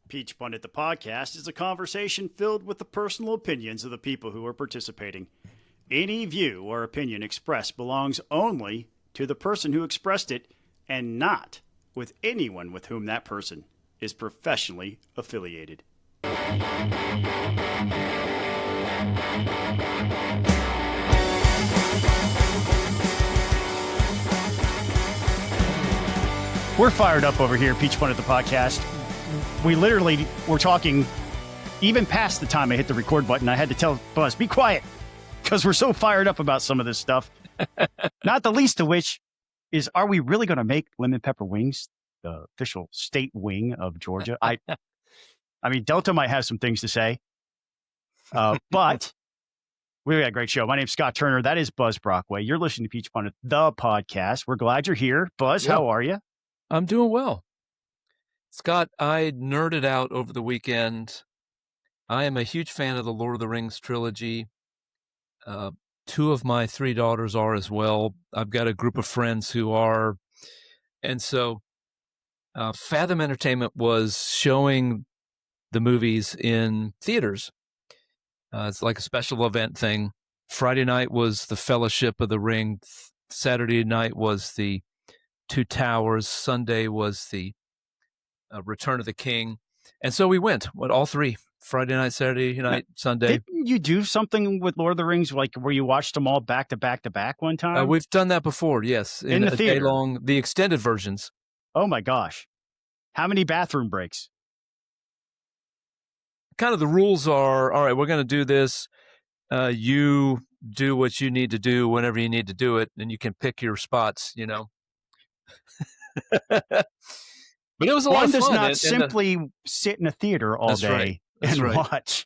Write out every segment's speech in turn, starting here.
Peach Pundit, the podcast, is a conversation filled with the personal opinions of the people who are participating. Any view or opinion expressed belongs only to the person who expressed it and not with anyone with whom that person is professionally affiliated. We're fired up over here, Peach Pundit, the podcast. We literally were talking even past the time I hit the record button. I had to tell Buzz, be quiet, because we're so fired up about some of this stuff. Not the least of which is, are we really going to make lemon pepper wings the official state wing of Georgia? I mean, Delta might have some things to say, but we got a great show. My name's Scott Turner. That is Buzz Brockway. You're listening to Peach Pundit, the podcast. We're glad you're here. Buzz, how are you? I'm doing well. Scott, I nerded out over the weekend. I am a huge fan of the Lord of the Rings trilogy. Two of my three daughters are as well. I've got a group of friends who are. And so Fathom Entertainment was showing the movies in theaters. It's like a special event thing. Friday night was the Fellowship of the Ring. Saturday night was the Two Towers. Sunday was the Return of the King. And so we went, all three, Friday night, Saturday night, Sunday. Didn't you do something with Lord of the Rings, like where you watched them all back to back to back one time? We've done that before, yes. In the theater? Day-long, the extended versions. Oh my gosh. How many bathroom breaks? Kind of the rules are, all right, we're going to do this. You do what you need to do whenever you need to do it, and you can pick your spots, you know. But it was a lot of fun. One does not simply sit in a theater all day and watch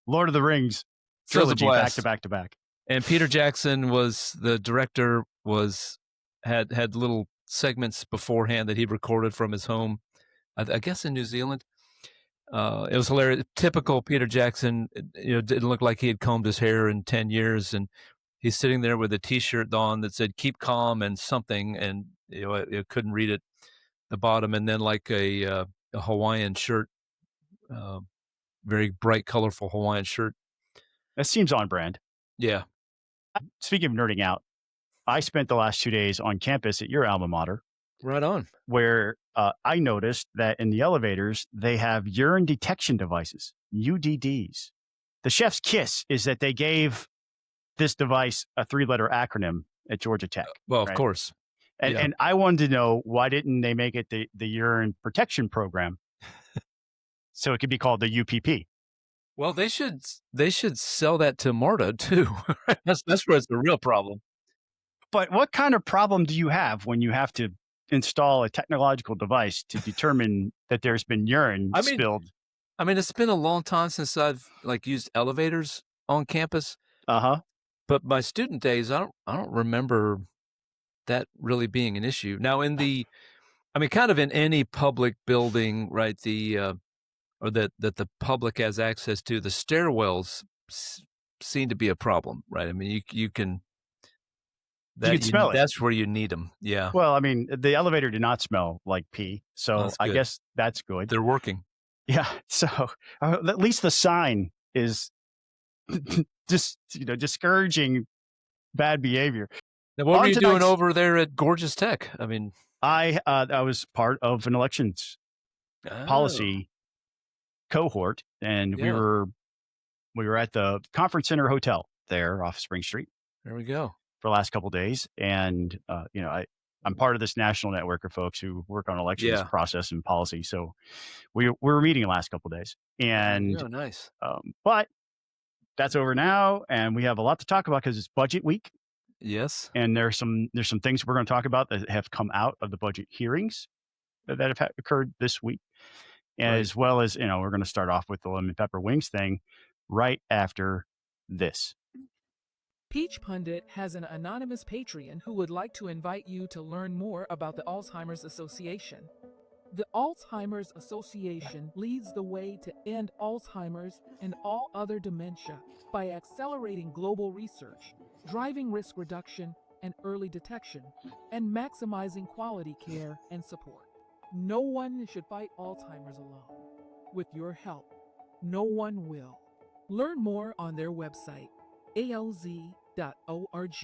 Lord of the Rings trilogy back to back to back. And Peter Jackson was the director. Had little segments beforehand that he recorded from his home, I guess in New Zealand. It was hilarious. Typical Peter Jackson. Didn't look like he had combed his hair in 10 years, and he's sitting there with a T-shirt on that said "Keep calm" and something, and I couldn't read it. The bottom, and then like a Hawaiian shirt, very bright, colorful Hawaiian shirt. That seems on brand. Yeah. Speaking of nerding out, I spent the last 2 days on campus at your alma mater. Right on. Where I noticed that in the elevators, they have urine detection devices, UDDs. The chef's kiss is that they gave this device a 3-letter acronym at Georgia Tech. Well, of course. And I wanted to know, why didn't they make it the urine protection program? So it could be called the UPP. Well, they should sell that to MARTA too. That's where it's the real problem. But what kind of problem do you have when you have to install a technological device to determine that there's been urine spilled? I mean, it's been a long time since I've used elevators on campus. But my student days, I don't remember that really being an issue. Now kind of in any public building, right? Or that the public has access to, the stairwells seem to be a problem, right? I mean, you can smell it. That's where you need them. Yeah. Well, I mean, the elevator did not smell like pee, so I guess that's good. They're working. Yeah. So at least the sign is just discouraging bad behavior. Now, what were you doing over there at Gorgeous Tech? I mean, I was part of an elections policy cohort, and we were at the Conference Center Hotel there off Spring Street. There we go. For the last couple of days, and I'm part of this national network of folks who work on elections process and policy. So we were meeting the last couple of days, and nice. But that's over now, and we have a lot to talk about because it's budget week. Yes. And there's some things we're going to talk about that have come out of the budget hearings that have occurred this week, as well as, we're going to start off with the lemon pepper wings thing right after this. Peach Pundit has an anonymous Patreon who would like to invite you to learn more about the Alzheimer's Association. The Alzheimer's Association leads the way to end Alzheimer's and all other dementia by accelerating global research, driving risk reduction and early detection, and maximizing quality care and support. No one should fight Alzheimer's alone. With your help, no one will. Learn more on their website, alz.org.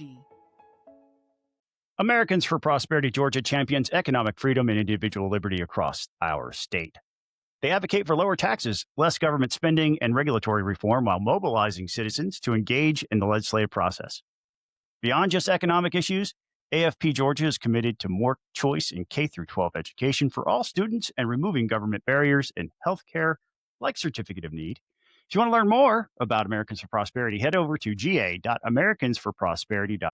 Americans for Prosperity Georgia champions economic freedom and individual liberty across our state. They advocate for lower taxes, less government spending, and regulatory reform while mobilizing citizens to engage in the legislative process. Beyond just economic issues, AFP Georgia is committed to more choice in K-12 education for all students and removing government barriers in healthcare like Certificate of Need. If you want to learn more about Americans for Prosperity, head over to ga.americansforprosperity.com.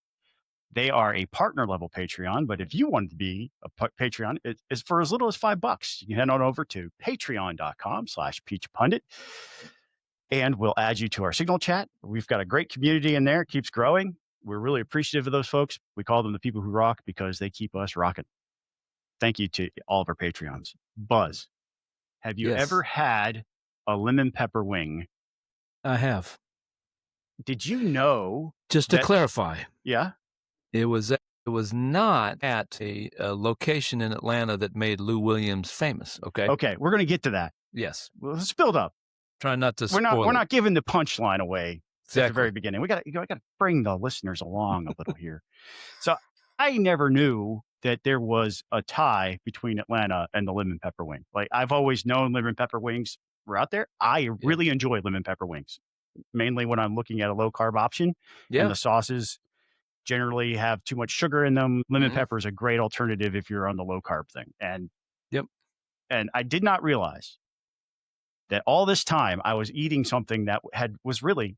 They are a partner level Patreon, but if you want to be a Patreon, it's for as little as $5. You can head on over to patreon.com/peachpundit, and we'll add you to our Signal chat. We've got a great community in there. It keeps growing. We're really appreciative of those folks. We call them the people who rock because they keep us rocking. Thank you to all of our Patreons. Buzz, have you ever had a lemon pepper wing? I have. Did you know? Just to clarify. Yeah. It was not at a location in Atlanta that made Lou Williams famous. Okay. Okay. We're going to get to that. Yes. Well, let's build up. Trying not to spoil We're not giving the punchline away exactly. at the very beginning. We got to bring the listeners along a little here. So I never knew that there was a tie between Atlanta and the lemon pepper wing. Like, I've always known lemon pepper wings were out there. I really enjoy lemon pepper wings, mainly when I'm looking at a low carb option. Yeah. And the sauces generally have too much sugar in them. Lemon pepper is a great alternative if you're on the low carb thing. And and I did not realize that all this time I was eating something that was really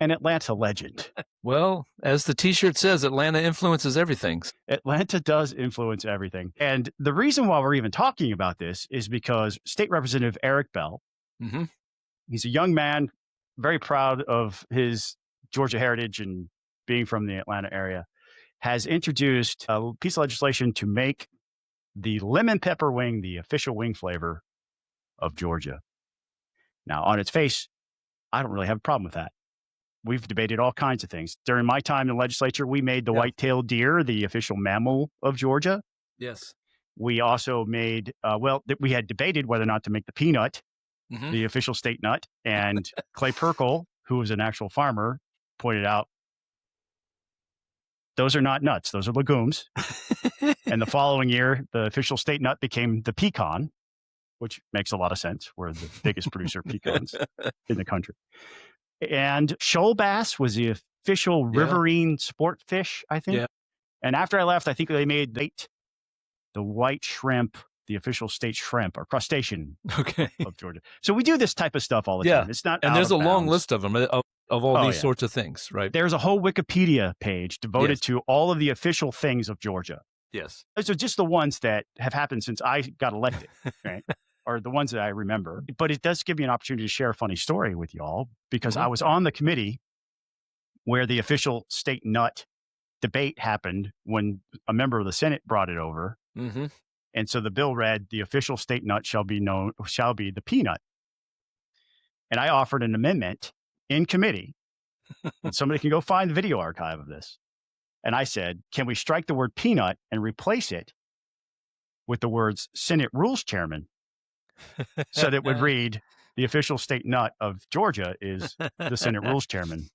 an Atlanta legend. Well, as the t-shirt says, Atlanta influences everything. Atlanta does influence everything. And the reason why we're even talking about this is because State Representative Eric Bell, he's a young man, very proud of his Georgia heritage and being from the Atlanta area, has introduced a piece of legislation to make the lemon pepper wing the official wing flavor of Georgia. Now, on its face, I don't really have a problem with that. We've debated all kinds of things. During my time in the legislature, we made the white-tailed deer the official mammal of Georgia. Yes. We also made, we had debated whether or not to make the peanut the official state nut. And Clay Perkle, who was an actual farmer, pointed out, those are not nuts. Those are legumes. And the following year, the official state nut became the pecan, which makes a lot of sense. We're the biggest producer of pecans in the country. And shoal bass was the official riverine sport fish, I think. Yeah. And after I left, I think they made the white shrimp the official state shrimp or crustacean of Georgia. So we do this type of stuff all the time. It's not, and there's a long list of them of all these sorts of things, right? There's a whole Wikipedia page devoted to all of the official things of Georgia. Yes. So just the ones that have happened since I got elected, right? Or the ones that I remember. But it does give me an opportunity to share a funny story with y'all because I was on the committee where the official state nut debate happened when a member of the Senate brought it over. And so the bill read, the official state nut shall be the peanut. And I offered an amendment in committee. And somebody can go find the video archive of this. And I said, can we strike the word peanut and replace it with the words Senate Rules Chairman? So that it would read, the official state nut of Georgia is the Senate Rules Chairman.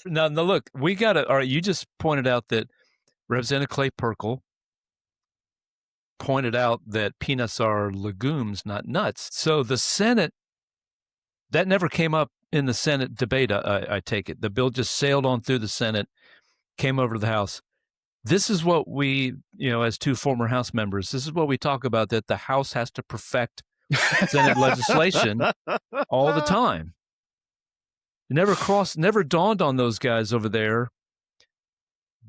Now look, we got to, all right, you just pointed out that Representative Clay Perkle pointed out that peanuts are legumes, not nuts. So the Senate, that never came up in the Senate debate, I take it. The bill just sailed on through the Senate, came over to the House. This is what we, as two former House members, this is what we talk about, that the House has to perfect Senate legislation all the time. It never dawned on those guys over there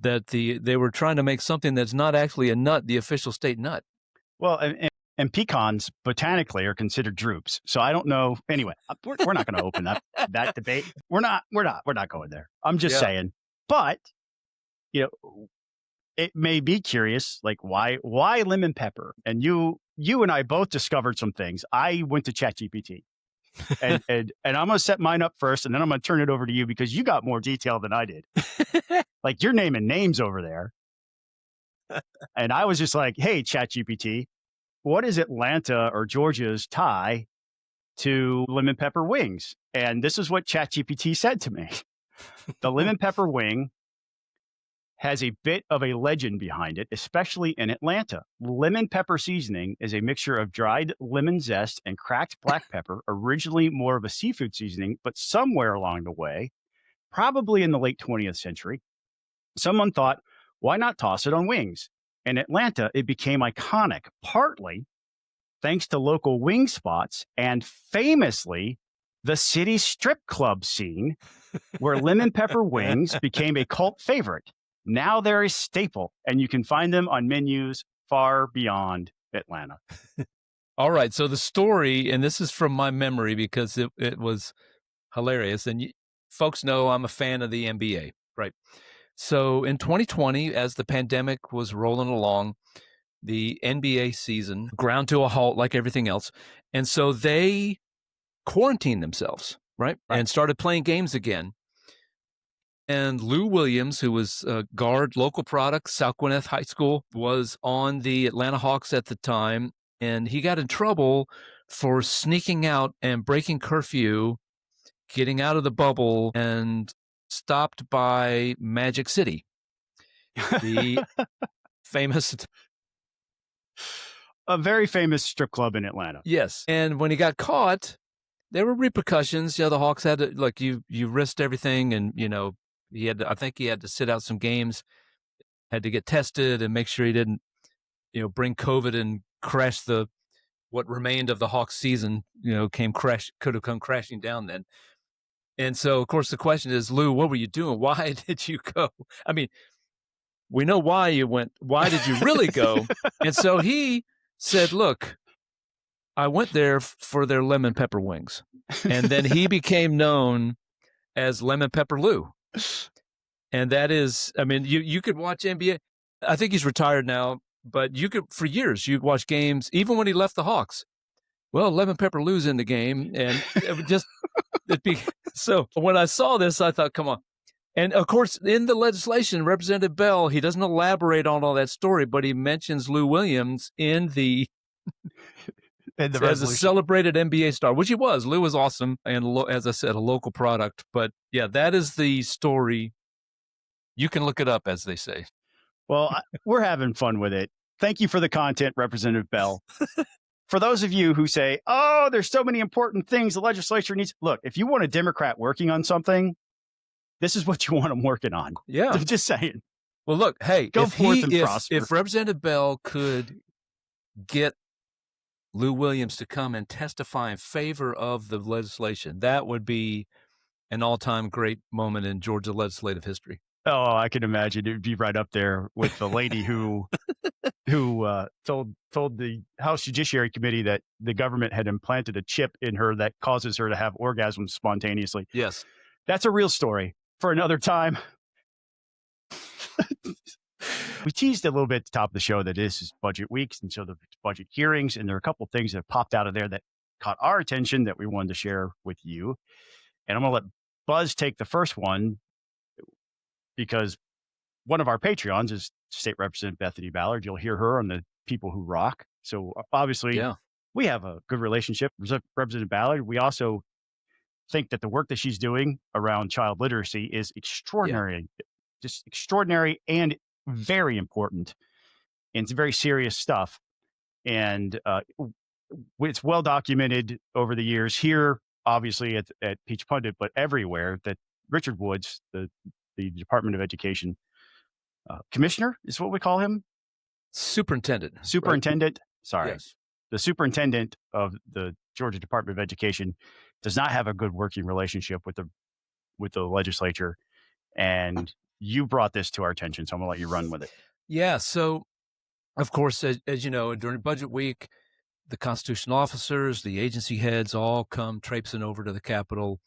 that they were trying to make something that's not actually a nut, the official state nut. Well, and pecans botanically are considered drupes. So I don't know. Anyway, we're not going to open up that debate. We're not going there. I'm just saying. But it may be curious, like why lemon pepper? And you and I both discovered some things. I went to ChatGPT. and I'm going to set mine up first, and then I'm going to turn it over to you because you got more detail than I did. Like you're naming names over there. And I was just like, hey, ChatGPT, what is Atlanta or Georgia's tie to lemon pepper wings? And this is what ChatGPT said to me. The lemon pepper wing has a bit of a legend behind it, especially in Atlanta. Lemon pepper seasoning is a mixture of dried lemon zest and cracked black pepper, originally more of a seafood seasoning, but somewhere along the way, probably in the late 20th century, someone thought, why not toss it on wings? In Atlanta, it became iconic, partly thanks to local wing spots and famously the city strip club scene where lemon pepper wings became a cult favorite. Now they're a staple, and you can find them on menus far beyond Atlanta. All right. So the story, and this is from my memory because it was hilarious. And folks know I'm a fan of the NBA, right? So in 2020, as the pandemic was rolling along, the NBA season ground to a halt like everything else. And so they quarantined themselves, right? And started playing games again. And Lou Williams, who was a guard, local product, South Gwinnett High School, was on the Atlanta Hawks at the time. And he got in trouble for sneaking out and breaking curfew, getting out of the bubble, and stopped by Magic City, the famous... A very famous strip club in Atlanta. Yes. And when he got caught, there were repercussions. The Hawks had to, like, you risked everything, and, I think he had to sit out some games, had to get tested and make sure he didn't, bring COVID and crash what remained of the Hawks season, could have come crashing down then. And so, of course, the question is, Lou, what were you doing? Why did you go? I mean, we know why you went. Why did you really go? And so he said, look, I went there for their lemon pepper wings. And then he became known as Lemon Pepper Lou. And that is, I mean, you could watch NBA. I think he's retired now, but you could, for years, you'd watch games, even when he left the Hawks. Well, Lemon Pepper Lou's in the game. And it would just, so when I saw this, I thought, come on. And of course, in the legislation, Representative Bell, he doesn't elaborate on all that story, but he mentions Lou Williams in the as a celebrated NBA star, which he was. Lou was awesome, and as I said, a local product. But yeah, that is the story. You can look it up, as they say. Well, we're having fun with it. Thank you for the content, Representative Bell. For those of you who say, oh, there's so many important things the legislature needs. Look, if you want a Democrat working on something, this is what you want them working on. Yeah. I'm just saying. Well, look, hey, go forth and prosper. If Representative Bell could get Lou Williams to come and testify in favor of the legislation, that would be an all-time great moment in Georgia legislative history. Oh, I can imagine. It would be right up there with the lady who told the House Judiciary Committee that the government had implanted a chip in her that causes her to have orgasms spontaneously. Yes. That's a real story for another time. We teased a little bit at the top of the show that this is budget weeks, and so the budget hearings, and there are a couple of things that popped out of there that caught our attention that we wanted to share with you. And I'm going to let Buzz take the first one because one of our Patreons is State Representative Bethany Ballard. You'll hear her on the People Who Rock. So obviously, we have a good relationship with Representative Ballard. We also think that the work that she's doing around child literacy is extraordinary, just extraordinary and very important. And it's very serious stuff. And it's well documented over the years here, obviously at Peach Pundit, but everywhere, that Richard Woods, the Department of Education commissioner is what we call him. Superintendent. Right? Sorry. Yes. The superintendent of the Georgia Department of Education does not have a good working relationship with the legislature. And you brought this to our attention, so I'm going to let you run with it. Yeah. So, of course, as you know, during budget week, the constitutional officers, the agency heads all come traipsing over to the Capitol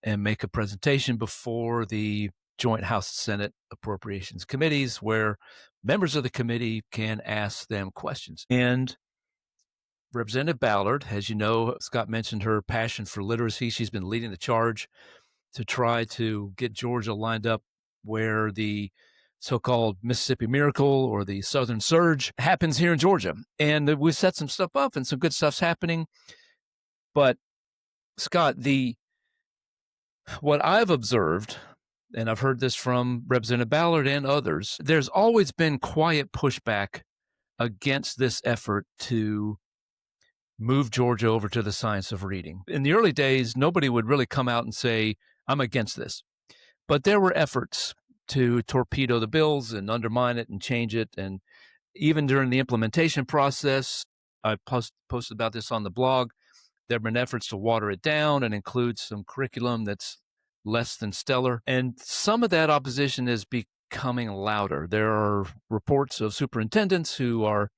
and make a presentation before the joint House and Senate Appropriations committees, where members of the committee can ask them questions. And Representative Ballard, as you know, Scott mentioned her passion for literacy. She's been leading the charge to try to get Georgia lined up where the so-called Mississippi Miracle or the Southern Surge happens here in Georgia. And we set some stuff up and some good stuff's happening. But Scott, what I've observed, and I've heard this from Representative Ballard and others, there's always been quiet pushback against this effort to move Georgia over to the science of reading. In the early days, nobody would really come out and say, I'm against this. But there were efforts to torpedo the bills and undermine it and change it. And even during the implementation process, I posted about this on the blog, there have been efforts to water it down and include some curriculum that's less than stellar. And some of that opposition is becoming louder. There are reports of superintendents who are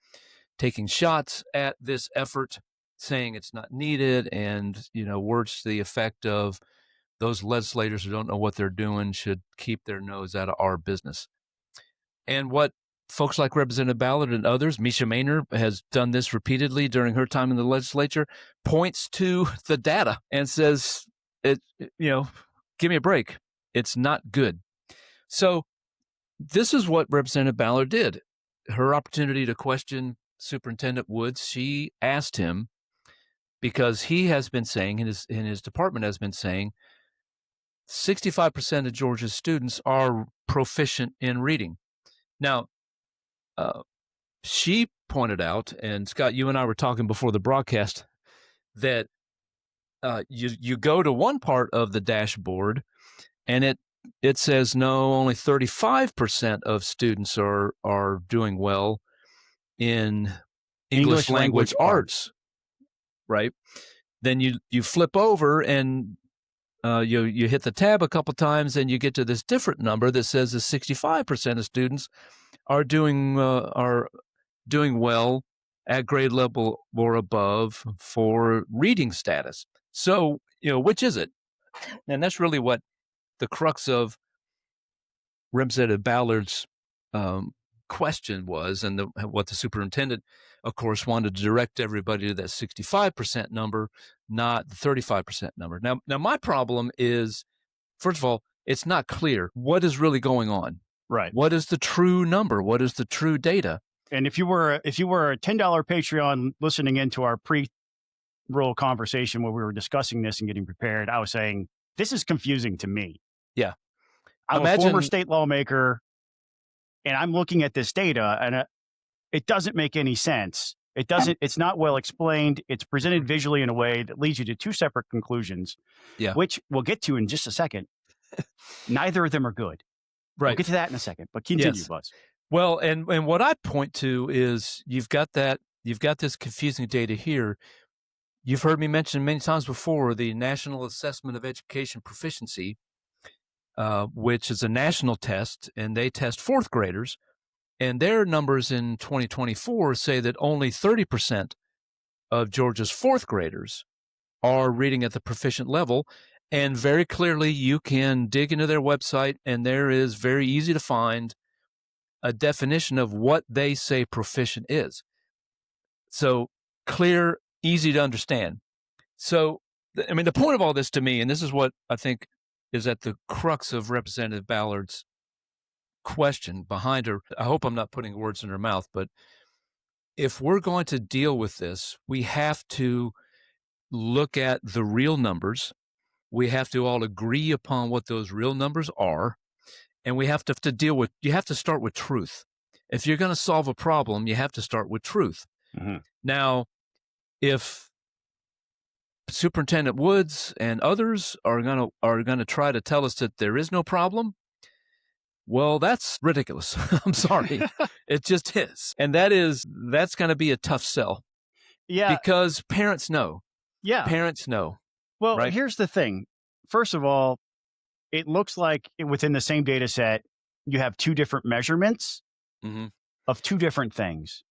taking shots at this effort, saying it's not needed, and words to the effect of those legislators who don't know what they're doing should keep their nose out of our business. And what folks like Representative Ballard and others, Misha Maynor has done this repeatedly during her time in the legislature, points to the data and says, give me a break. It's not good. So this is what Representative Ballard did. Her opportunity to question Superintendent Woods, she asked him, because he has been saying, in his department has been saying, 65% of Georgia's students are proficient in reading. Now, she pointed out, and Scott, you and I were talking before the broadcast, that you go to one part of the dashboard, and it says no, only 35% of students are doing well in English language arts, right? Then you flip over and you hit the tab a couple times, and you get to this different number that says that 65% of students are doing well at grade level or above for reading status. So, which is it? And that's really what the crux of Representative Ballard's question was, and what the superintendent, of course, wanted to direct everybody to that 65% number, not the 35% number. Now, my problem is, first of all, it's not clear what is really going on. Right. What is the true number? What is the true data? And if you were a $10 Patreon listening into our pre-roll conversation where we were discussing this and getting prepared, I was saying, this is confusing to me. Yeah. I'm a former state lawmaker, and I'm looking at this data, and it doesn't make any sense. It's not well explained. It's presented visually in a way that leads you to two separate conclusions, which we'll get to in just a second. Neither of them are good. Right. We'll get to that in a second, but continue, Yes. Buzz. Well, and what I point to is you've got this confusing data here. You've heard me mention many times before the National Assessment of Education Proficiency, which is a national test, and they test fourth graders. And their numbers in 2024 say that only 30% of Georgia's fourth graders are reading at the proficient level. And very clearly, you can dig into their website, and there is very easy to find a definition of what they say proficient is. So clear, easy to understand. So, the point of all this to me, and this is what I think is at the crux of Representative Ballard's question behind her. I hope I'm not putting words in her mouth, but if we're going to deal with this, we have to look at the real numbers. We have to all agree upon what those real numbers are. And we have to deal with, you have to start with truth. If you're going to solve a problem, you have to start with truth. Mm-hmm. Now, if Superintendent Woods and others are going to try to tell us that there is no problem, well, that's ridiculous. I'm sorry. It just is. And that's going to be a tough sell. Yeah. Because parents know. Yeah. Parents know. Well, right? Here's the thing. First of all, it looks like within the same data set, you have two different measurements of two different things.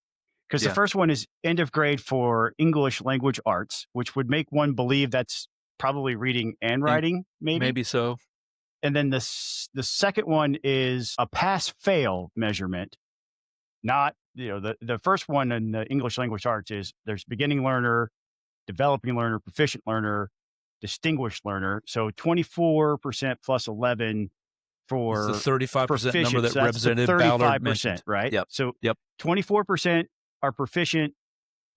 Because the first one is end of grade for English language arts, which would make one believe that's probably reading and writing, maybe. Maybe so. And then the second one is a pass-fail measurement. Not, the first one in the English language arts is there's beginning learner, developing learner, proficient learner, distinguished learner. So 24% plus 11, for it's the 35% proficient. number that So that's Representative the Ballard 35%, mentioned. right? Yep. So Yep. 24% are proficient,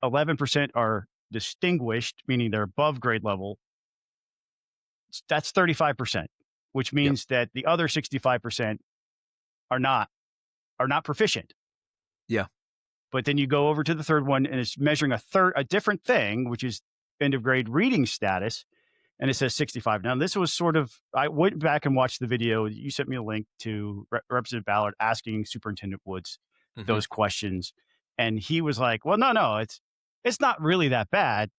11% are distinguished, meaning they're above grade level. That's 35%, which means that the other 65% are not proficient. Yeah. But then you go over to the third one and it's measuring a different thing, which is end of grade reading status. And it says 65. Now, this was I went back and watched the video. You sent me a link to Representative Ballard asking Superintendent Woods those questions. And he was like, well, no, it's not really that bad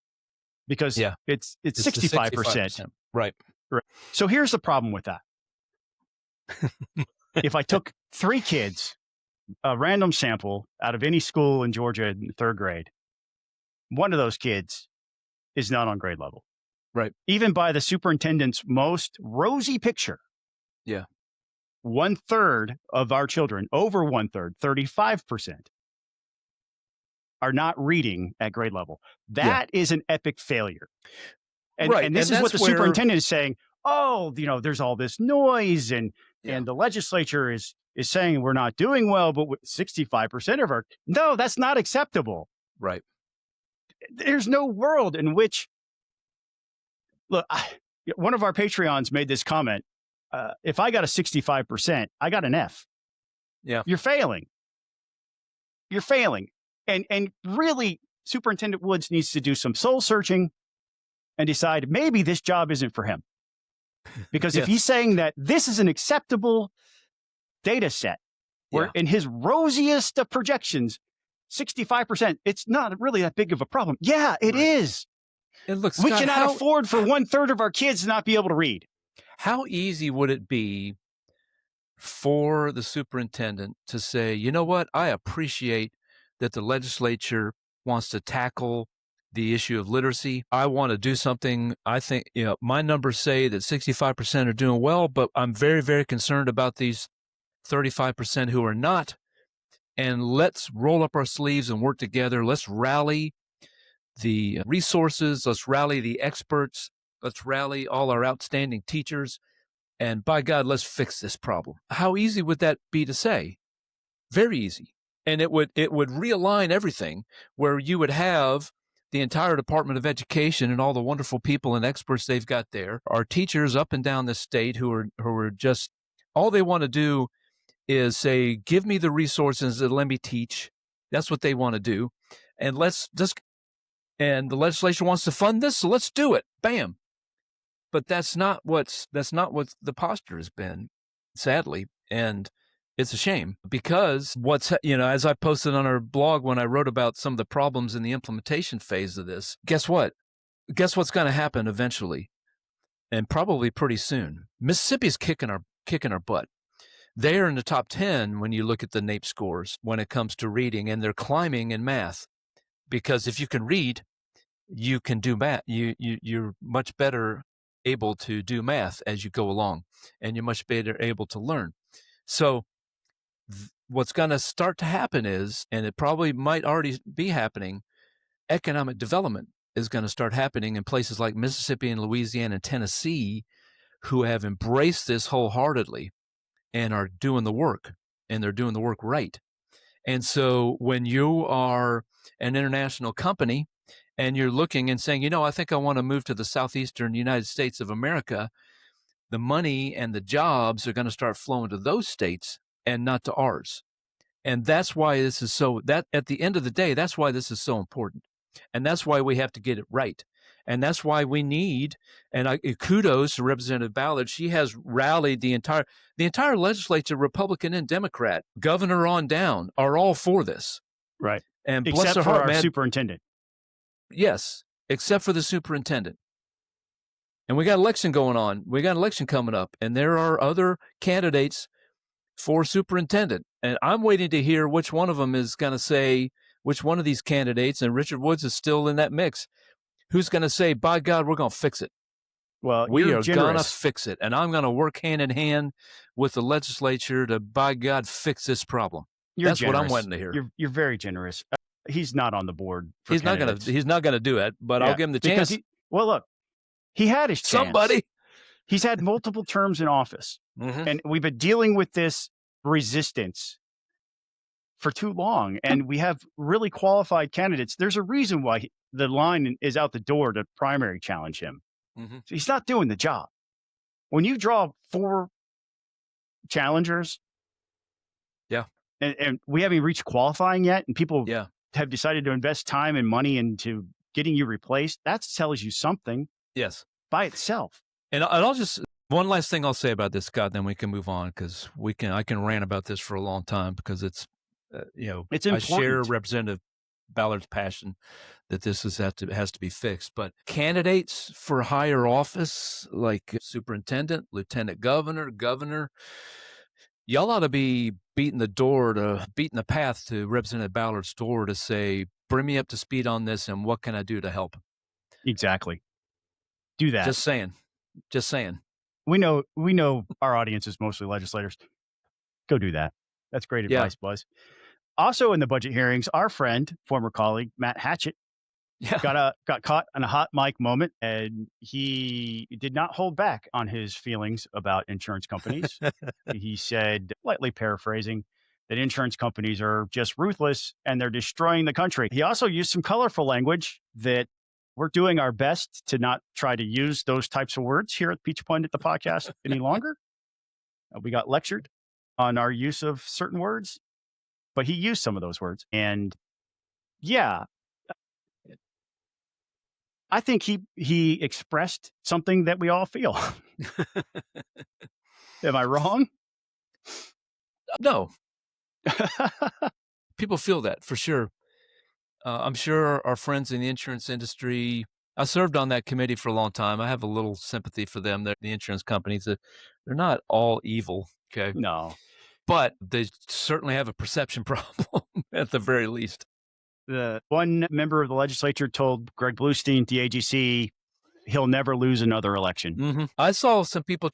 because it's 65%. Right. So here's the problem with that. If I took 3 kids, a random sample out of any school in Georgia in 3rd grade, one of those kids is not on grade level. Right. Even by the superintendent's most rosy picture. Yeah. 1/3 of our children, over 1/3, 35%, are not reading at grade level. That is an epic failure. And this is what the superintendent is saying. Oh, there's all this noise and the legislature is saying we're not doing well, but 65% of no, that's not acceptable. Right. There's no world in which, look, one of our Patreons made this comment. If I got a 65%, I got an F. Yeah. You're failing. And really, Superintendent Woods needs to do some soul searching and decide maybe this job isn't for him. Because if he's saying that this is an acceptable data set, where in his rosiest of projections, 65%, it's not really that big of a problem. Yeah, it is. And look, we Scott, cannot afford for 1/3 of our kids to not be able to read. How easy would it be for the superintendent to say, you know what, I appreciate that the legislature wants to tackle the issue of literacy. I want to do something. I think, my numbers say that 65% are doing well, but I'm very, very concerned about these 35% who are not. And let's roll up our sleeves and work together. Let's rally the resources. Let's rally the experts. Let's rally all our outstanding teachers. And by God, let's fix this problem. How easy would that be to say? Very easy. And it would realign everything, where you would have the entire Department of Education and all the wonderful people and experts they've got there, our teachers up and down the state who are just, all they want to do is say, give me the resources and let me teach. That's what they want to do. And and the legislature wants to fund this, so let's do it. Bam. But that's not what the posture has been, sadly. And it's a shame, because as I posted on our blog when I wrote about some of the problems in the implementation phase of this, guess what? Guess what's going to happen eventually, and probably pretty soon? Mississippi's kicking our butt. They are in the top 10 when you look at the NAEP scores when it comes to reading, and they're climbing in math, because if you can read, you can do math. You're much better able to do math as you go along, and you're much better able to learn. So what's going to start to happen is, and it probably might already be happening, economic development is going to start happening in places like Mississippi and Louisiana and Tennessee, who have embraced this wholeheartedly and are doing the work, and they're doing the work right. And so when you are an international company and you're looking and saying, I think I want to move to the southeastern United States of America, the money and the jobs are going to start flowing to those states and not to ours. And that's why this is at the end of the day, that's why this is so important. And that's why we have to get it right. And that's why we need, and kudos to Representative Ballard, she has rallied the entire legislature, Republican and Democrat, governor on down, are all for this. Right. And except for our superintendent. Yes, except for the superintendent. And we got election going on. We got election coming up, and there are other candidates for superintendent. And I'm waiting to hear which one of them is going to say, which one of these candidates, and Richard Woods is still in that mix, who's going to say, by God, we're going to fix it. Well, we are going to fix it. And I'm going to work hand in hand with the legislature to, by God, fix this problem. That's generous. What I'm waiting to hear. You're very generous. He's not on the board. He's not going to do it, but I'll give him the chance. Look, he had his chance. Somebody. He's had multiple terms in office, and we've been dealing with this resistance for too long, and we have really qualified candidates. There's a reason why the line is out the door to primary challenge him. So he's not doing the job. When you draw 4 challengers, and we haven't reached qualifying yet, and people have decided to invest time and money into getting you replaced, that tells you something. Yes. By itself. And I'll just, one last thing I'll say about this, Scott, then we can move on, because I can rant about this for a long time, because it's, it's I share Representative Ballard's passion that this has to be fixed. But candidates for higher office, like superintendent, lieutenant governor, y'all ought to be beating the path to Representative Ballard's door to say, bring me up to speed on this, and what can I do to help? Exactly. Do that. Just saying. We know our audience is mostly legislators. Go do that. That's great advice, Buzz. Also in the budget hearings, our friend, former colleague, Matt Hatchett, got caught in a hot mic moment, and he did not hold back on his feelings about insurance companies. He said, lightly paraphrasing, that insurance companies are just ruthless and they're destroying the country. He also used some colorful language that we're doing our best to not try to use those types of words here at Peach Pundit, the podcast, any longer. We got lectured on our use of certain words, but he used some of those words. And I think he expressed something that we all feel. Am I wrong? No. People feel that for sure. I'm sure our friends in the insurance industry, I served on that committee for a long time. I have a little sympathy for them. The insurance companies, they're not all evil. Okay. No. But they certainly have a perception problem at the very least. The one member of the legislature told Greg Bluestein, the AGC, he'll never lose another election. I saw some people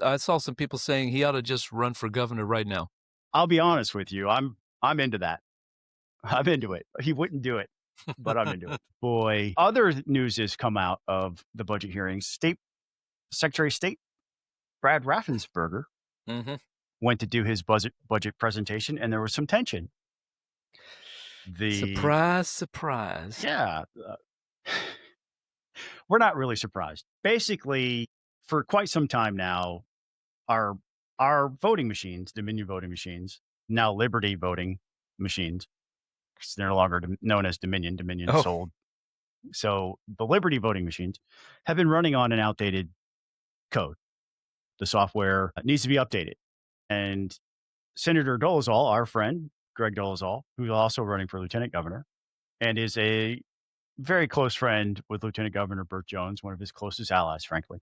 I saw some people saying he ought to just run for governor right now. I'll be honest with you. I'm into that. I'm into it. He wouldn't do it, but I'm into it. Boy, other news has come out of the budget hearings. Secretary of State Brad Raffensperger went to do his budget presentation, and there was some tension. Surprise. Yeah. We're not really surprised. Basically, for quite some time now, our voting machines, Dominion voting machines, now Liberty voting machines, because they're no longer known as Dominion. Dominion sold. So the Liberty voting machines have been running on an outdated code. The software needs to be updated. And Senator Dolezal, our friend, Greg Dolezal, who's also running for lieutenant governor and is a very close friend with Lieutenant Governor Burt Jones, one of his closest allies, frankly,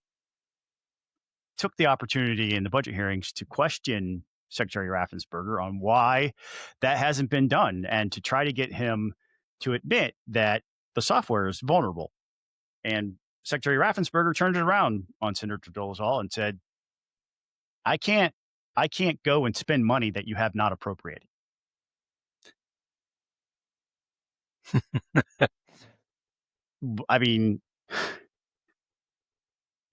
took the opportunity in the budget hearings to question Secretary Raffensperger on why that hasn't been done, and to try to get him to admit that the software is vulnerable. And Secretary Raffensperger turned it around on Senator Dolezal and said, I can't go and spend money that you have not appropriated. I mean,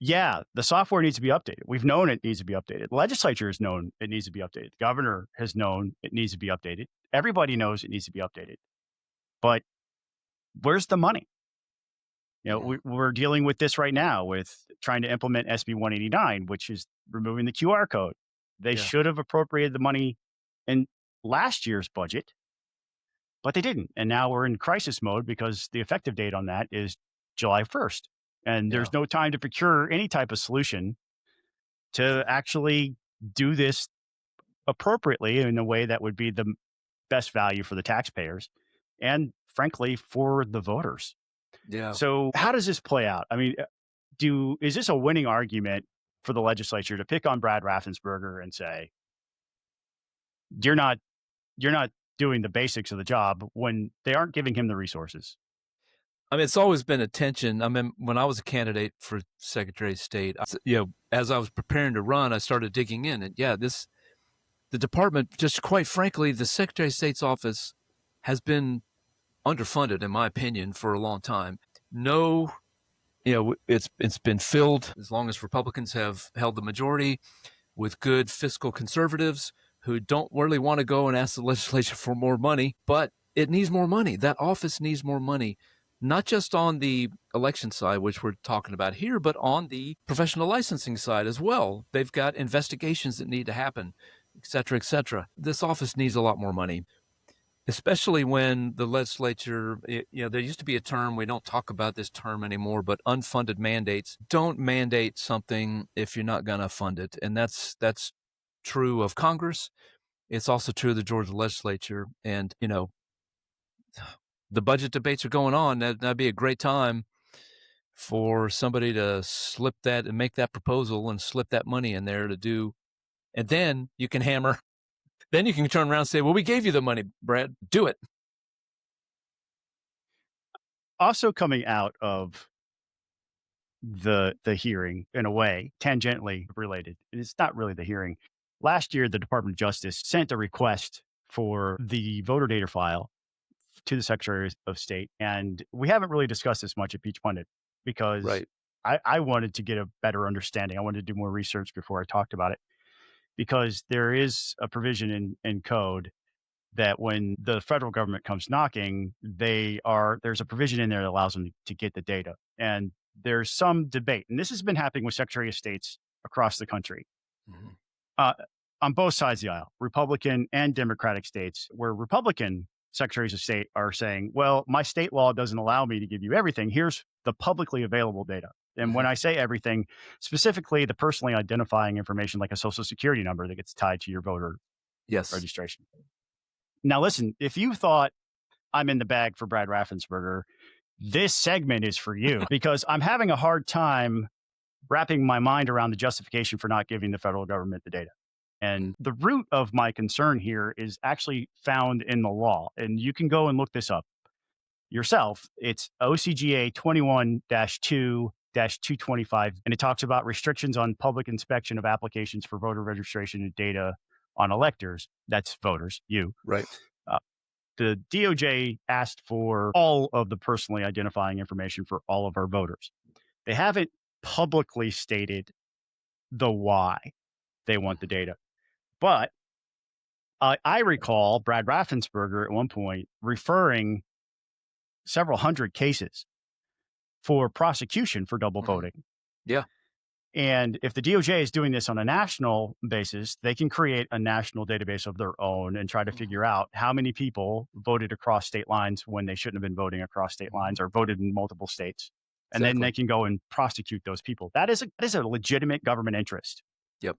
yeah, the software needs to be updated. We've known it needs to be updated. The legislature has known it needs to be updated. The governor has known it needs to be updated. Everybody knows it needs to be updated. But where's the money? We're dealing with this right now with trying to implement SB 189, which is removing the QR code. They should have appropriated the money in last year's budget, but they didn't. And now we're in crisis mode because the effective date on that is July 1st. And there's no time to procure any type of solution to actually do this appropriately in a way that would be the best value for the taxpayers and, frankly, for the voters. Yeah. So how does this play out? I mean, is this a winning argument for the legislature to pick on Brad Raffensperger and say, you're not doing the basics of the job when they aren't giving him the resources? I mean, it's always been a tension. I mean, when I was a candidate for Secretary of State, as I was preparing to run, I started digging in. And the department, just quite frankly, the Secretary of State's office has been underfunded, in my opinion, for a long time. No it's been filled, as long as Republicans have held the majority, with good fiscal conservatives who don't really want to go and ask the legislature for more money, but it needs more money. That office needs more money, not just on the election side, which we're talking about here, but on the professional licensing side as well. They've got investigations that need to happen, et cetera, et cetera. This office needs a lot more money, especially when the legislature, there used to be a term, we don't talk about this term anymore, but unfunded mandates. Don't mandate something if you're not going to fund it. And that's true of Congress. It's also true of the Georgia legislature. And, the budget debates are going on. That'd be a great time for somebody to slip that and make that proposal and slip that money in there to do. And then you can hammer. Then you can turn around and say, well, we gave you the money, Brad. Do it. Also coming out of the hearing, in a way, tangentially related, it's not really the hearing. Last year, the Department of Justice sent a request for the voter data file to the Secretary of State. And we haven't really discussed this much at Peach Pundit because I wanted to get a better understanding. I wanted to do more research before I talked about it, because there is a provision in code that when the federal government comes knocking, there's a provision in there that allows them to get the data. And there's some debate, and this has been happening with Secretary of States across the country, on both sides of the aisle, Republican and Democratic states, where Republican secretaries of state are saying, well, my state law doesn't allow me to give you everything. Here's the publicly available data. And when I say everything, specifically the personally identifying information, like a social security number that gets tied to your voter registration. Now, listen, if you thought I'm in the bag for Brad Raffensperger, this segment is for you, because I'm having a hard time wrapping my mind around the justification for not giving the federal government the data. And the root of my concern here is actually found in the law. And you can go and look this up yourself. It's OCGA 21-2-225. And it talks about restrictions on public inspection of applications for voter registration and data on electors. That's voters, you. Right. The DOJ asked for all of the personally identifying information for all of our voters. They haven't publicly stated the why they want the data. But I recall Brad Raffensperger at one point referring several hundred cases for prosecution for double voting. Yeah. And if the DOJ is doing this on a national basis, they can create a national database of their own and try to figure out how many people voted across state lines when they shouldn't have been voting across state lines, or voted in multiple states. And then they can go and prosecute those people. That is a legitimate government interest. Yep.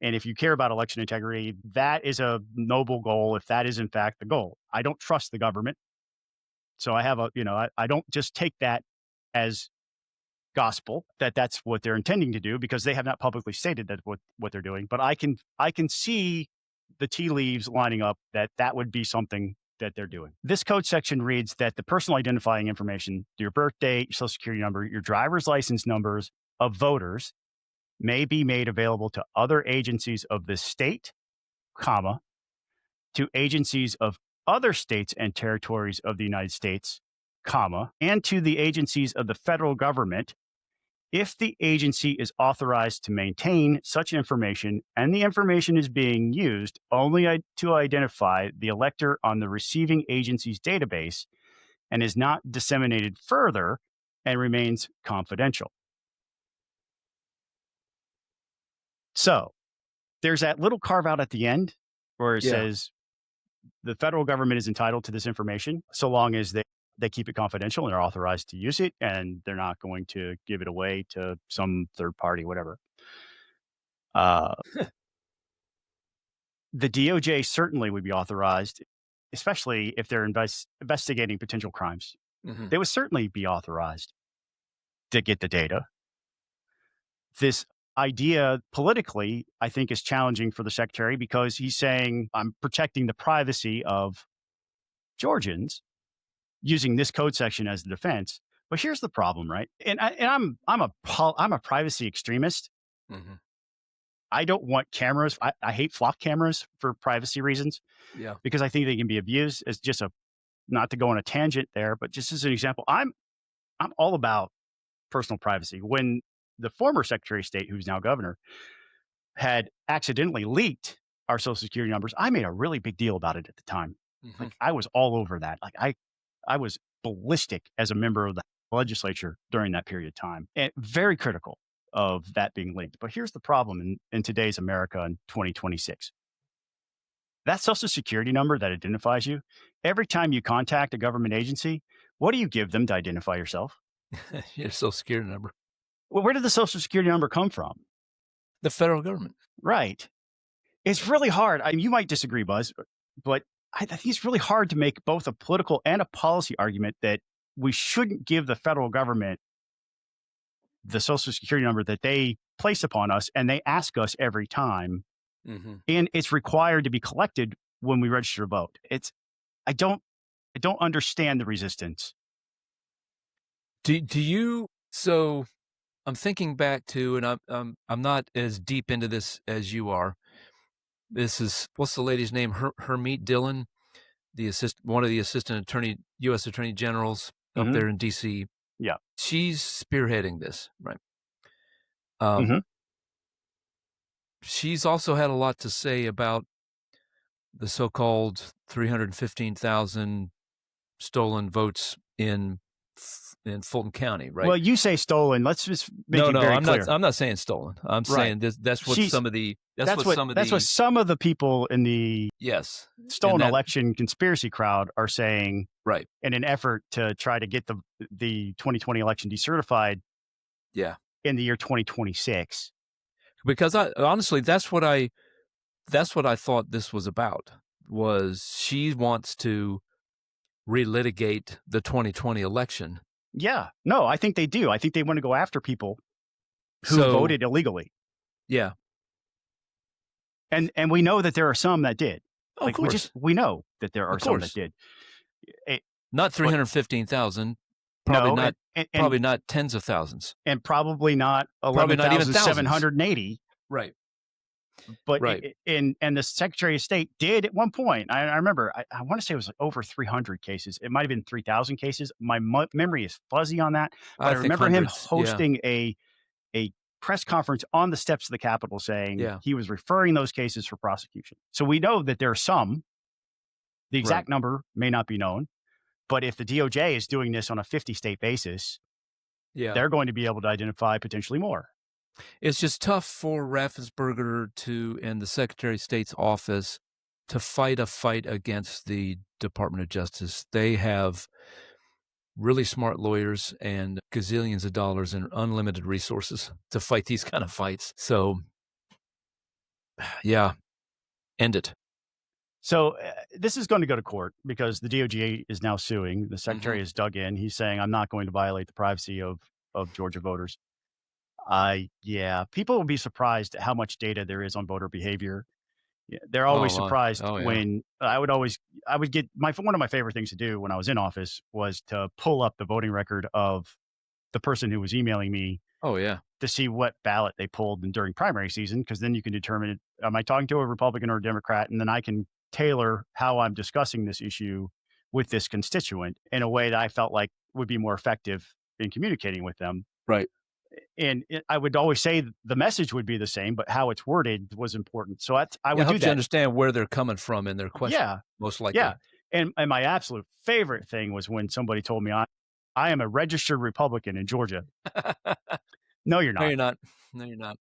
And if you care about election integrity, that is a noble goal, if that is in fact the goal. I don't trust the government. So I have I don't just take that as gospel that that's what they're intending to do, because they have not publicly stated that what they're doing. But I can see the tea leaves lining up that would be something that they're doing. This code section reads that the personal identifying information, your birth date, your social security number, your driver's license numbers of voters may be made available to other agencies of the state, to agencies of other states and territories of the United States, and to the agencies of the federal government, if the agency is authorized to maintain such information and the information is being used only to identify the elector on the receiving agency's database and is not disseminated further and remains confidential. So there's that little carve out at the end where it says the federal government is entitled to this information so long as they keep it confidential and they're authorized to use it, and they're not going to give it away to some third party, whatever. The DOJ certainly would be authorized, especially if they're investigating potential crimes. They would certainly be authorized to get the data. This idea politically, I think, is challenging for the secretary, because he's saying, I'm protecting the privacy of Georgians using this code section as the defense. But here's the problem, right? And I'm a privacy extremist. I don't want cameras. I hate flock cameras for privacy reasons. Yeah. Because I think they can be abused. As just not to go on a tangent there, but just as an example, I'm all about personal privacy. When the former Secretary of State, who's now governor, had accidentally leaked our Social Security numbers, I made a really big deal about it at the time. Mm-hmm. Like, I was all over that. Like, I was ballistic as a member of the legislature during that period of time, and very critical of that being leaked. But here's the problem in today's America in 2026. That Social Security number that identifies you, every time you contact a government agency, what do you give them to identify yourself? Your Social Security number. Well, where did the Social Security number come from? The federal government. Right. It's really hard. I mean, you might disagree, Buzz, but I think it's really hard to make both a political and a policy argument that we shouldn't give the federal government the Social Security number that they place upon us and they ask us every time. Mm-hmm. And it's required to be collected when we register to vote. I don't understand the resistance. Do you? So I'm thinking back to, and I'm not as deep into this as you are. This is, what's the lady's name? Hermit Dillon, one of the U.S. Attorney Generals up there in D.C. Yeah, she's spearheading this, right? She's also had a lot to say about the so-called 315,000 stolen votes in Fulton County, right? Well, you say stolen. Let's just make it very clear. I'm not saying stolen. I'm saying that's what some of the what some of the people in the stolen election conspiracy crowd are saying, right? In an effort to try to get the 2020 election decertified, in the year 2026. Because honestly, that's what I thought this was about. Was she wants to relitigate the 2020 election? Yeah, no, I think they do. I think they want to go after people who voted illegally. Yeah, and we know that there are some that did. Oh, of course, we know that there are some that did. Not 315,000. Probably not. Probably not tens of thousands, and probably not 11,780. Right. But and the Secretary of State did at one point. I remember. I want to say it was like over 300 cases. It might have been 3,000 cases. My memory is fuzzy on that. But I remember him hosting a press conference on the steps of the Capitol saying he was referring those cases for prosecution. So we know that there are some. The exact number may not be known. But if the DOJ is doing this on a 50-state basis, they're going to be able to identify potentially more. It's just tough for Raffensperger and the Secretary of State's office to fight a fight against the Department of Justice. They have really smart lawyers and gazillions of dollars and unlimited resources to fight these kind of fights. So, end it. So this is going to go to court because the DOJ is now suing. The Secretary has dug in. He's saying, I'm not going to violate the privacy of Georgia voters. People will be surprised at how much data there is on voter behavior. They're always surprised when I would get one of my favorite things to do when I was in office was to pull up the voting record of the person who was emailing me. To see what ballot they pulled during primary season, because then you can determine, am I talking to a Republican or a Democrat? And then I can tailor how I'm discussing this issue with this constituent in a way that I felt like would be more effective in communicating with them. Right. And I would always say the message would be the same, but how it's worded was important. So I would do that. To understand where they're coming from in their question. Yeah. Most likely. Yeah. And my absolute favorite thing was when somebody told me I am a registered Republican in Georgia. No, you're not. No, you're not.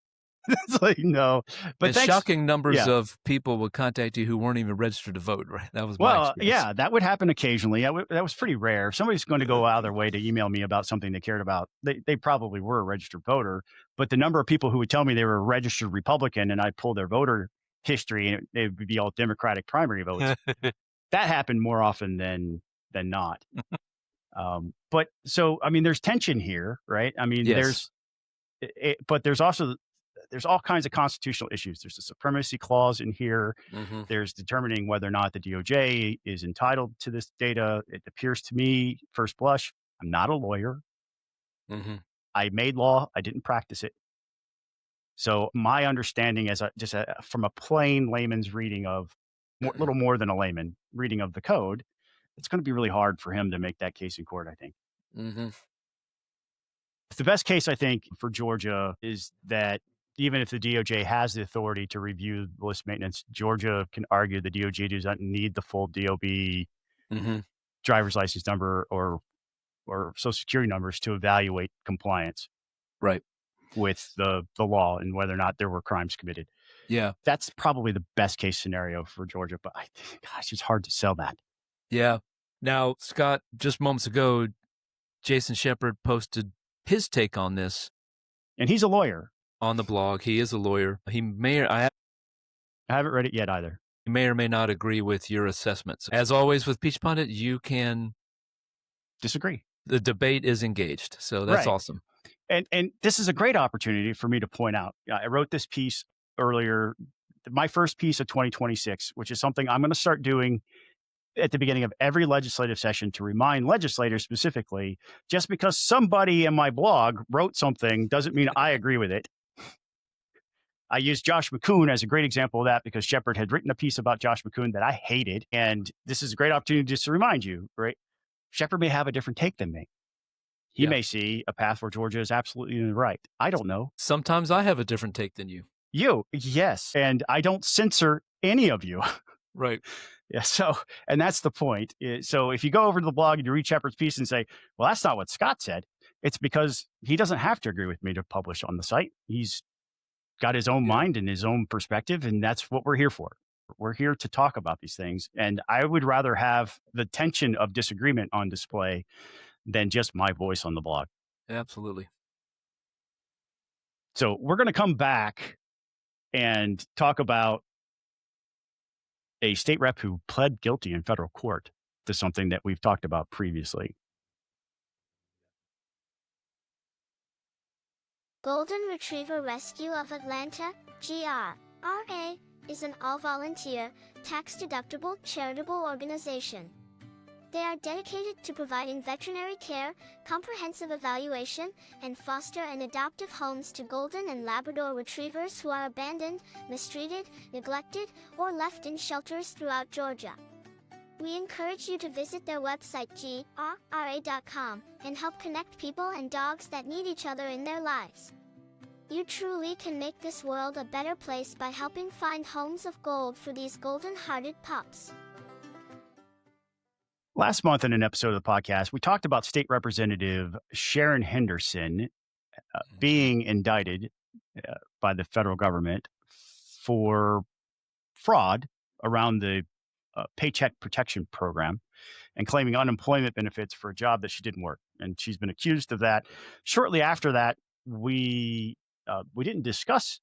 It's like, no. But shocking numbers of people would contact you who weren't even registered to vote, right? That was my experience. That would happen occasionally. That was pretty rare. If somebody's going to go out of their way to email me about something they cared about, they probably were a registered voter. But the number of people who would tell me they were a registered Republican and I'd pull their voter history and it would be all Democratic primary votes, that happened more often than not. But so, I mean, there's tension here, right? I mean, but there's all kinds of constitutional issues. There's a supremacy clause in here. There's determining whether or not the DOJ is entitled to this data. It appears to me, first blush, I'm not a lawyer. I made law. I didn't practice it. So my understanding from a plain layman's reading of, little more than a layman reading of the code, it's going to be really hard for him to make that case in court, I think. The best case, I think, for Georgia is that even if the DOJ has the authority to review list maintenance, Georgia can argue the DOJ does not need the full DOB driver's license number or social security numbers to evaluate compliance Right. with the law and whether or not there were crimes committed. Yeah. That's probably the best case scenario for Georgia, but gosh, it's hard to sell that. Yeah. Now, Scott, just moments ago, Jason Shepard posted his take on this. And he's a lawyer. On the blog. He is a lawyer. I haven't read it yet either. He may or may not agree with your assessments. As always with Peach Pundit, you can disagree. The debate is engaged. So that's awesome. And this is a great opportunity for me to point out. I wrote this piece earlier, my first piece of 2026, which is something I'm going to start doing at the beginning of every legislative session to remind legislators specifically, just because somebody in my blog wrote something doesn't mean I agree with it. I used Josh McCoon as a great example of that because Shepard had written a piece about Josh McCoon that I hated. And this is a great opportunity just to remind you, right? Shepard may have a different take than me. He may see a path where Georgia is absolutely in the right. I don't know. Sometimes I have a different take than you. Yes. And I don't censor any of you. Right. Yeah. So, and that's the point. So if you go over to the blog and you read Shepard's piece and say, well, that's not what Scott said, it's because he doesn't have to agree with me to publish on the site. He's got his own mind and his own perspective, and that's what we're here for. We're here to talk about these things. And I would rather have the tension of disagreement on display than just my voice on the blog. Absolutely. So we're going to come back and talk about a state rep who pled guilty in federal court to something that we've talked about previously. Golden Retriever Rescue of Atlanta, GRRA, is an all-volunteer, tax-deductible charitable organization. They are dedicated to providing veterinary care, comprehensive evaluation, and foster and adoptive homes to golden and Labrador retrievers who are abandoned, mistreated, neglected, or left in shelters throughout Georgia. We encourage you to visit their website grra.com and help connect people and dogs that need each other in their lives. You truly can make this world a better place by helping find homes of gold for these golden-hearted pups. Last month in an episode of the podcast, we talked about State Representative Sharon Henderson being indicted by the federal government for fraud around the Paycheck Protection Program and claiming unemployment benefits for a job that she didn't work. And she's been accused of that. Shortly after that, we didn't discuss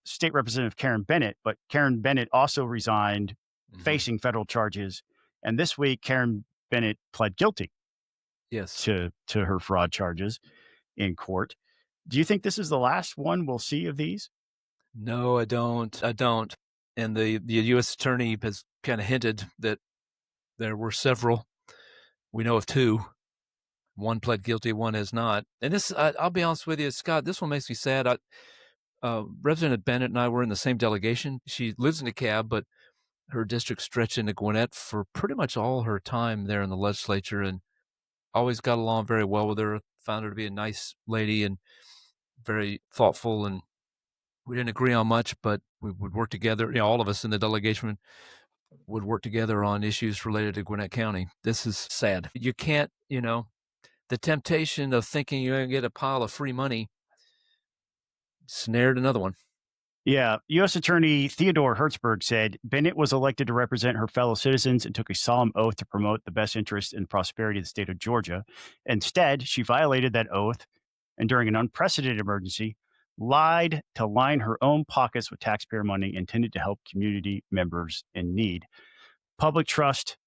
State Representative Karen Bennett, but Karen Bennett also resigned facing federal charges. And this week, Karen Bennett pled guilty to her fraud charges in court. Do you think this is the last one we'll see of these? No, I don't. And the U.S. attorney has kind of hinted that there were several. We know of two. One pled guilty, one has not. And this, I'll be honest with you, Scott, this one makes me sad. Representative Bennett and I were in the same delegation. She lives in DeKalb, but her district stretched into Gwinnett for pretty much all her time there in the legislature, and always got along very well with her. Found her to be a nice lady and very thoughtful, and we didn't agree on much, but we would work together. All of us in the delegation would work together on issues related to Gwinnett County. This is sad. You can't, the temptation of thinking you're going to get a pile of free money snared another one. Yeah. U.S. Attorney Theodore Hertzberg said Bennett was elected to represent her fellow citizens and took a solemn oath to promote the best interest and prosperity of the state of Georgia. Instead, she violated that oath and during an unprecedented emergency, lied to line her own pockets with taxpayer money intended to help community members in need. Public trust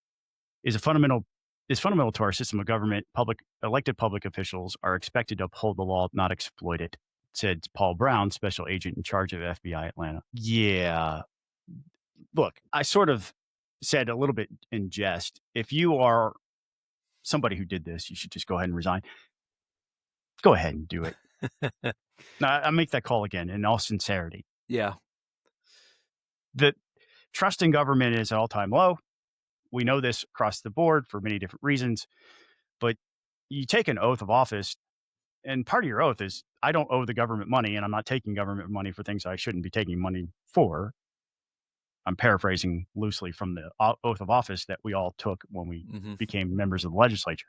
is fundamental to our system of government. Elected public officials are expected to uphold the law, not exploit it, said Paul Brown, special agent in charge of FBI Atlanta. Yeah. Look, I sort of said a little bit in jest, if you are somebody who did this, you should just go ahead and resign. Go ahead and do it. Now, I make that call again in all sincerity. Yeah. The trust in government is at all-time low. We know this across the board for many different reasons, but you take an oath of office and part of your oath is, I don't owe the government money, and I'm not taking government money for things I shouldn't be taking money for. I'm paraphrasing loosely from the oath of office that we all took when we became members of the legislature.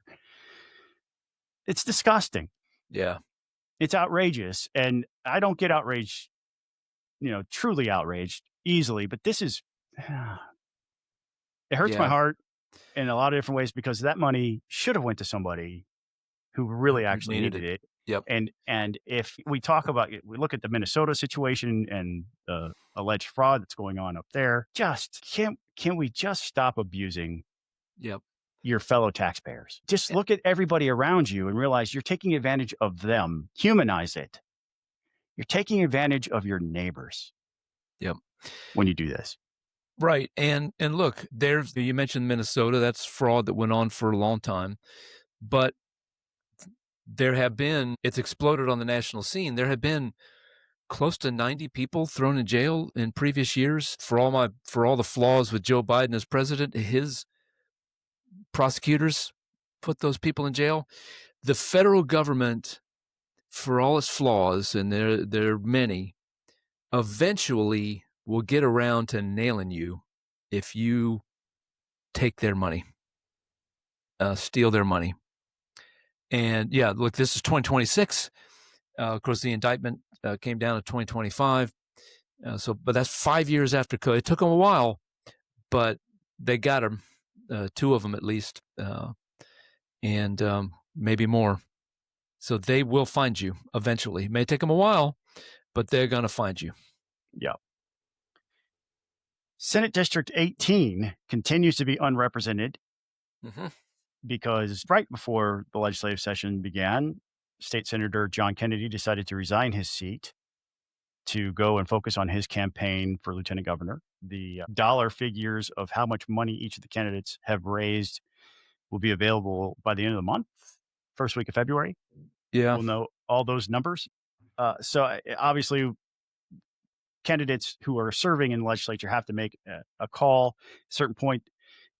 It's disgusting. Yeah. It's outrageous. And I don't get outraged, truly outraged easily, but this is, it hurts my heart in a lot of different ways, because that money should have went to somebody who really actually needed it. Yep. And if we talk about it, we look at the Minnesota situation and the alleged fraud that's going on up there. Just can we just stop abusing your fellow taxpayers? Just look at everybody around you and realize you're taking advantage of them. Humanize it. You're taking advantage of your neighbors. Yep. When you do this. Right. And look, you mentioned Minnesota. That's fraud that went on for a long time. But it's exploded on the national scene. There have been close to 90 people thrown in jail in previous years for all the flaws with Joe Biden as president. His prosecutors put those people in jail. The federal government, for all its flaws, and there are many, eventually will get around to nailing you if you take their money, steal their money. And look, this is 2026. Of course, the indictment came down to 2025. But that's 5 years after COVID. It took them a while, but they got them, 2 of them at least, and maybe more. So they will find you eventually. It may take them a while, but they're going to find you. Yeah. Senate District 18 continues to be unrepresented. Because right before the legislative session began, State Senator John Kennedy decided to resign his seat to go and focus on his campaign for lieutenant governor. The dollar figures of how much money each of the candidates have raised will be available by the end of the month, first week of February. Yeah. We'll know all those numbers. So obviously, candidates who are serving in the legislature have to make a call at a certain point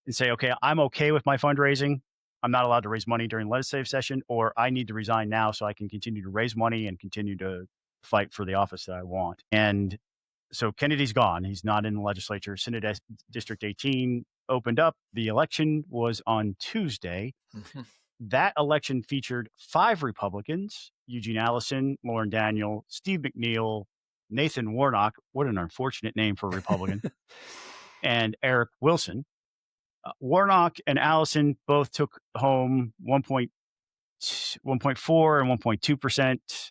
and say, okay, I'm okay with my fundraising. I'm not allowed to raise money during legislative session, or I need to resign now so I can continue to raise money and continue to fight for the office that I want. And so Kennedy's gone. He's not in the legislature. Senate District 18 opened up. The election was on Tuesday. That election featured 5 Republicans: Eugene Allison, Lauren Daniel, Steve McNeil, Nathan Warnock. What an unfortunate name for a Republican. And Eric Wilson. Warnock and Allison both took home 1.4 and 1.2%,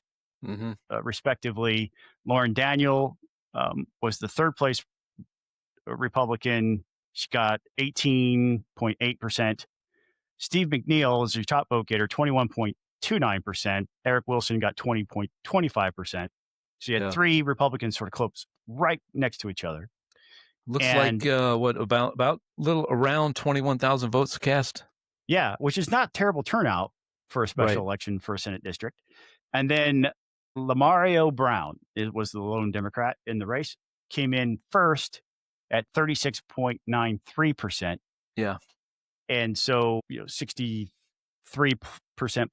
respectively. Lauren Daniel was the third place Republican. She got 18.8%. Steve McNeil is your top vote getter, 21.29%. Eric Wilson got 20.25%. So you had 3 Republicans sort of close right next to each other. Looks like about little around 21,000 votes cast. Yeah, which is not terrible turnout for a special election for a Senate district. And then Lamario Brown was the lone Democrat in the race, came in first at 36.93%. Yeah. And so 63%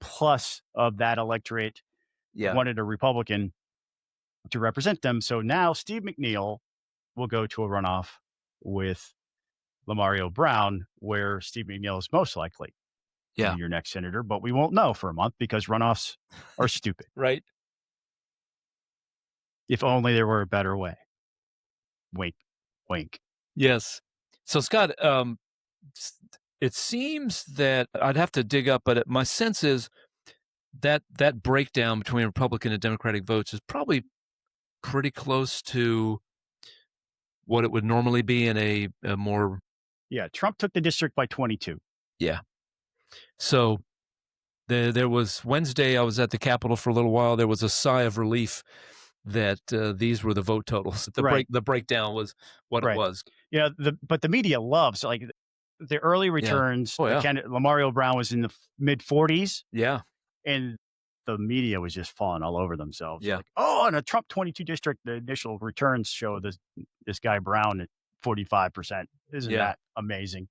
plus of that electorate wanted a Republican to represent them. So now Steve McNeil will go to a runoff with Lamario Brown, where Steve McNeil is most likely to be your next senator, but we won't know for a month because runoffs are stupid. Right. If only there were a better way. Wink, wink. Yes. So Scott, it seems that I'd have to dig up, but my sense is that breakdown between Republican and Democratic votes is probably pretty close to what it would normally be in a more... Yeah, Trump took the district by 22. Yeah. So there was Wednesday, I was at the Capitol for a little while. There was a sigh of relief that these were the vote totals. The breakdown was what it was. Yeah, but the media loves, like, the early returns. Lamario Brown was in the mid 40s. Yeah. And the media was just falling all over themselves. Yeah. Like, in a Trump 22 district, the initial returns show this guy Brown at 45%. Isn't that amazing?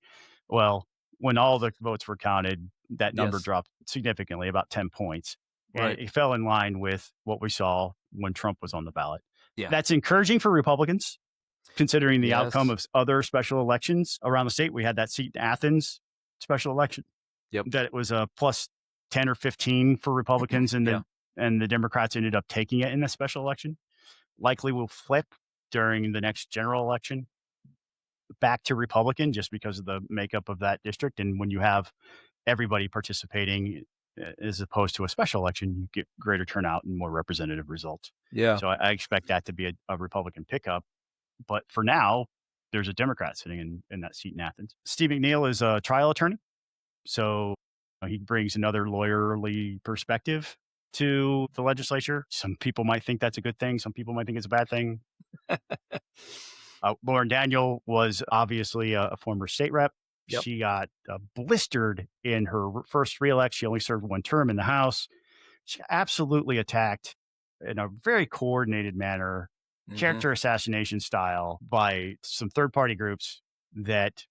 Well, when all the votes were counted, that number dropped significantly, about 10 points. And Right. it fell in line with what we saw when Trump was on the ballot. Yeah. That's encouraging for Republicans, considering the outcome Yes. of other special elections around the state. We had that seat in Athens special election. Yep. That it was a plus 10 or 15 for Republicans, and Yeah. the Democrats ended up taking it in the special election. Likely will flip during the next general election back to Republican just because of the makeup of that district. And when you have everybody participating as opposed to a special election, you get greater turnout and more representative results. Yeah. So I expect that to be a Republican pickup. But for now, there's a Democrat sitting in that seat in Athens. Steve McNeil is a trial attorney. So he brings another lawyerly perspective to the legislature. Some people might think that's a good thing. Some people might think it's a bad thing. Lauren Daniel was obviously a former state rep. Yep. She got blistered in her first reelect. She only served one term in the House. She absolutely attacked in a very coordinated manner, character assassination style, by some third-party groups that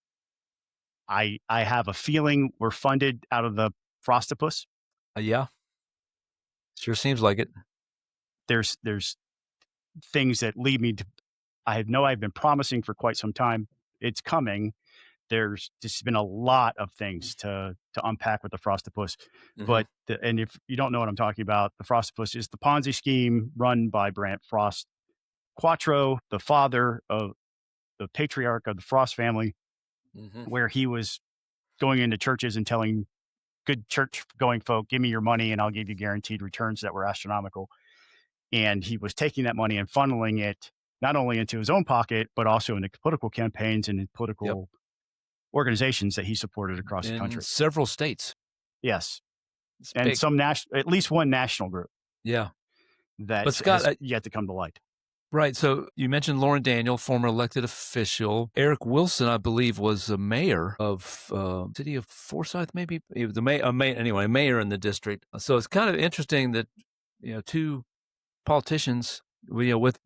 I have a feeling were funded out of the Frostopus. Yeah. Sure seems like it. There's things that lead me to, I've been promising for quite some time. It's coming. There's just been a lot of things to unpack with the Frostopus. But and if you don't know what I'm talking about, the Frostopus is the Ponzi scheme run by Brant Frost Quattro, the father of the patriarch of the Frost family, where he was going into churches and telling good church going folk, give me your money and I'll give you guaranteed returns that were astronomical. And he was taking that money and funneling it not only into his own pocket, but also into political campaigns and in political organizations that he supported across the country. Several states. Yes. It's and big. some at least one national group. Yeah. That But Scott, has yet to come to light. Right. So you mentioned Lauren Daniel, former elected official. Eric Wilson, I believe, was a mayor of city of Forsyth, maybe. He was a mayor in the district. So it's kind of interesting that, two politicians, with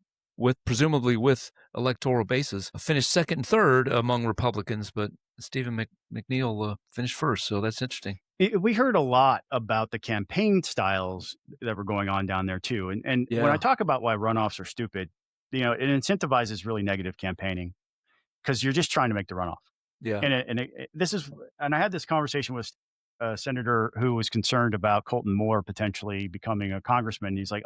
presumably with electoral bases, finished second and third among Republicans, but Stephen McNeil finished first. So that's interesting. We heard a lot about the campaign styles that were going on down there too. And when I talk about why runoffs are stupid, it incentivizes really negative campaigning because you're just trying to make the runoff. Yeah. And I had this conversation with a senator who was concerned about Colton Moore potentially becoming a congressman. He's like,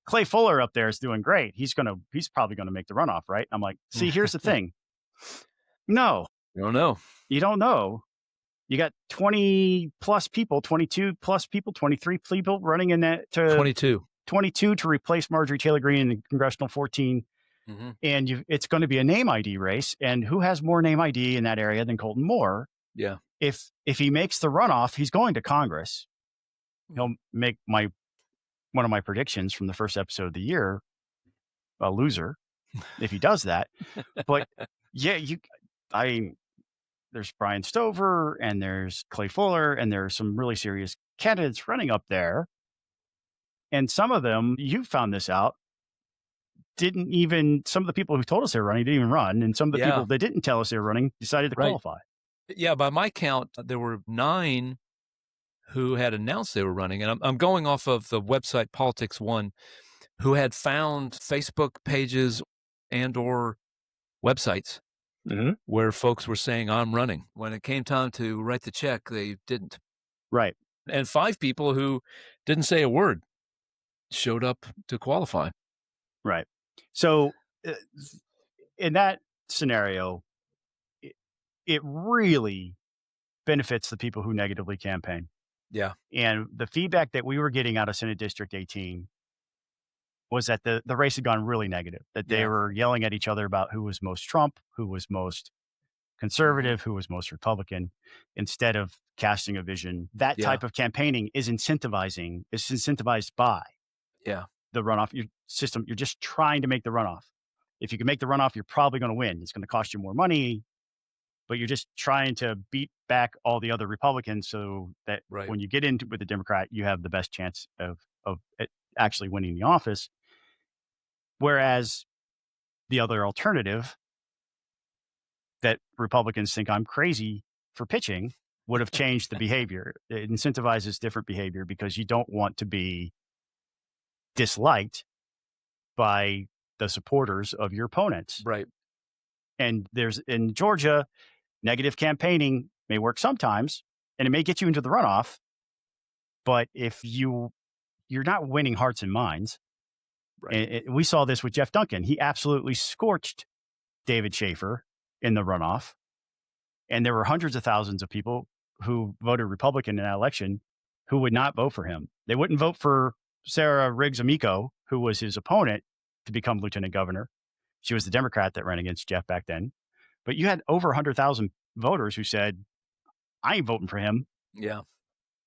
Clay Fuller up there is doing great. He's probably going to make the runoff, right? I'm like, see, here's the thing. No. You don't know. You don't know. You got 20 plus people, 22 plus people, 23 people running in that 22 to replace Marjorie Taylor Greene in the congressional 14. And it's going to be a name ID race. And who has more name ID in that area than Colton Moore? Yeah. If he makes the runoff, he's going to Congress. He'll make one of my predictions from the first episode of the year a loser if he does that. But yeah, there's Brian Stover and there's Clay Fuller and there's some really serious candidates running up there. And some of them, you found this out, some of the people who told us they were running didn't even run. And some of the people that didn't tell us they were running decided to qualify. Yeah, by my count, there were 9 who had announced they were running. And I'm going off of the website Politics One, who had found Facebook pages and or websites where folks were saying, I'm running. When it came time to write the check, they didn't. Right. And 5 people who didn't say a word showed up to qualify. Right. So in that scenario, it really benefits the people who negatively campaign. Yeah. And the feedback that we were getting out of Senate District 18 was that the race had gone really negative, that they were yelling at each other about who was most Trump, who was most conservative, who was most Republican, instead of casting a vision. That type of campaigning is incentivized by the runoff system. You're just trying to make the runoff. If you can make the runoff, you're probably going to win. It's going to cost you more money, but you're just trying to beat back all the other Republicans so that when you get into with the Democrat, you have the best chance of actually winning the office. Whereas the other alternative that Republicans think I'm crazy for pitching would have changed the behavior. It incentivizes different behavior because you don't want to be disliked by the supporters of your opponents. Right. And there's in Georgia, negative campaigning may work sometimes, and it may get you into the runoff. But if you're not winning hearts and minds, Right. and we saw this with Jeff Duncan. He absolutely scorched David Schaefer in the runoff. And there were hundreds of thousands of people who voted Republican in that election who would not vote for him. They wouldn't vote for Sarah Riggs Amico, who was his opponent to become lieutenant governor. She was the Democrat that ran against Jeff back then. But you had over 100,000 voters who said, I ain't voting for him. Yeah.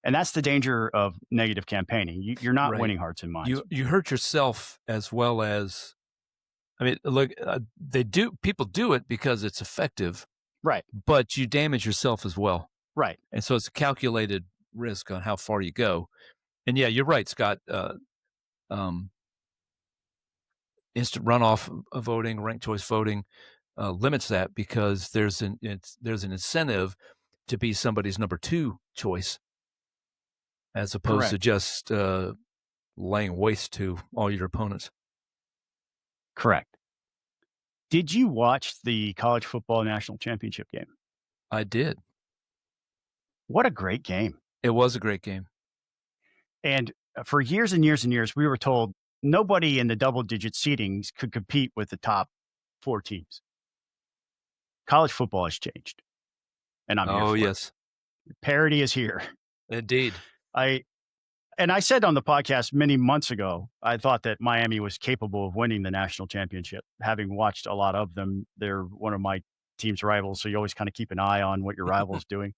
And that's the danger of negative campaigning. You're not Right. winning hearts and minds. You hurt yourself as well as, I mean, look, people do it because it's effective, Right. but you damage yourself as well. Right. And so it's a calculated risk on how far you go. And yeah, you're right, Scott. Instant runoff voting, ranked choice voting limits that because there's an incentive to be somebody's number 2 choice, as opposed to Correct. just laying waste to all your opponents. Correct. Did you watch the college football national championship game? I did. What a great game. It was a great game. And for years and years and years, we were told nobody in the double-digit seedings could compete with the top 4 teams. College football has changed. And I'm here for yes. it. Parity is here. Indeed. I said on the podcast many months ago, I thought that Miami was capable of winning the national championship. Having watched a lot of them, they're one of my team's rivals, so you always kind of keep an eye on what your rival's doing.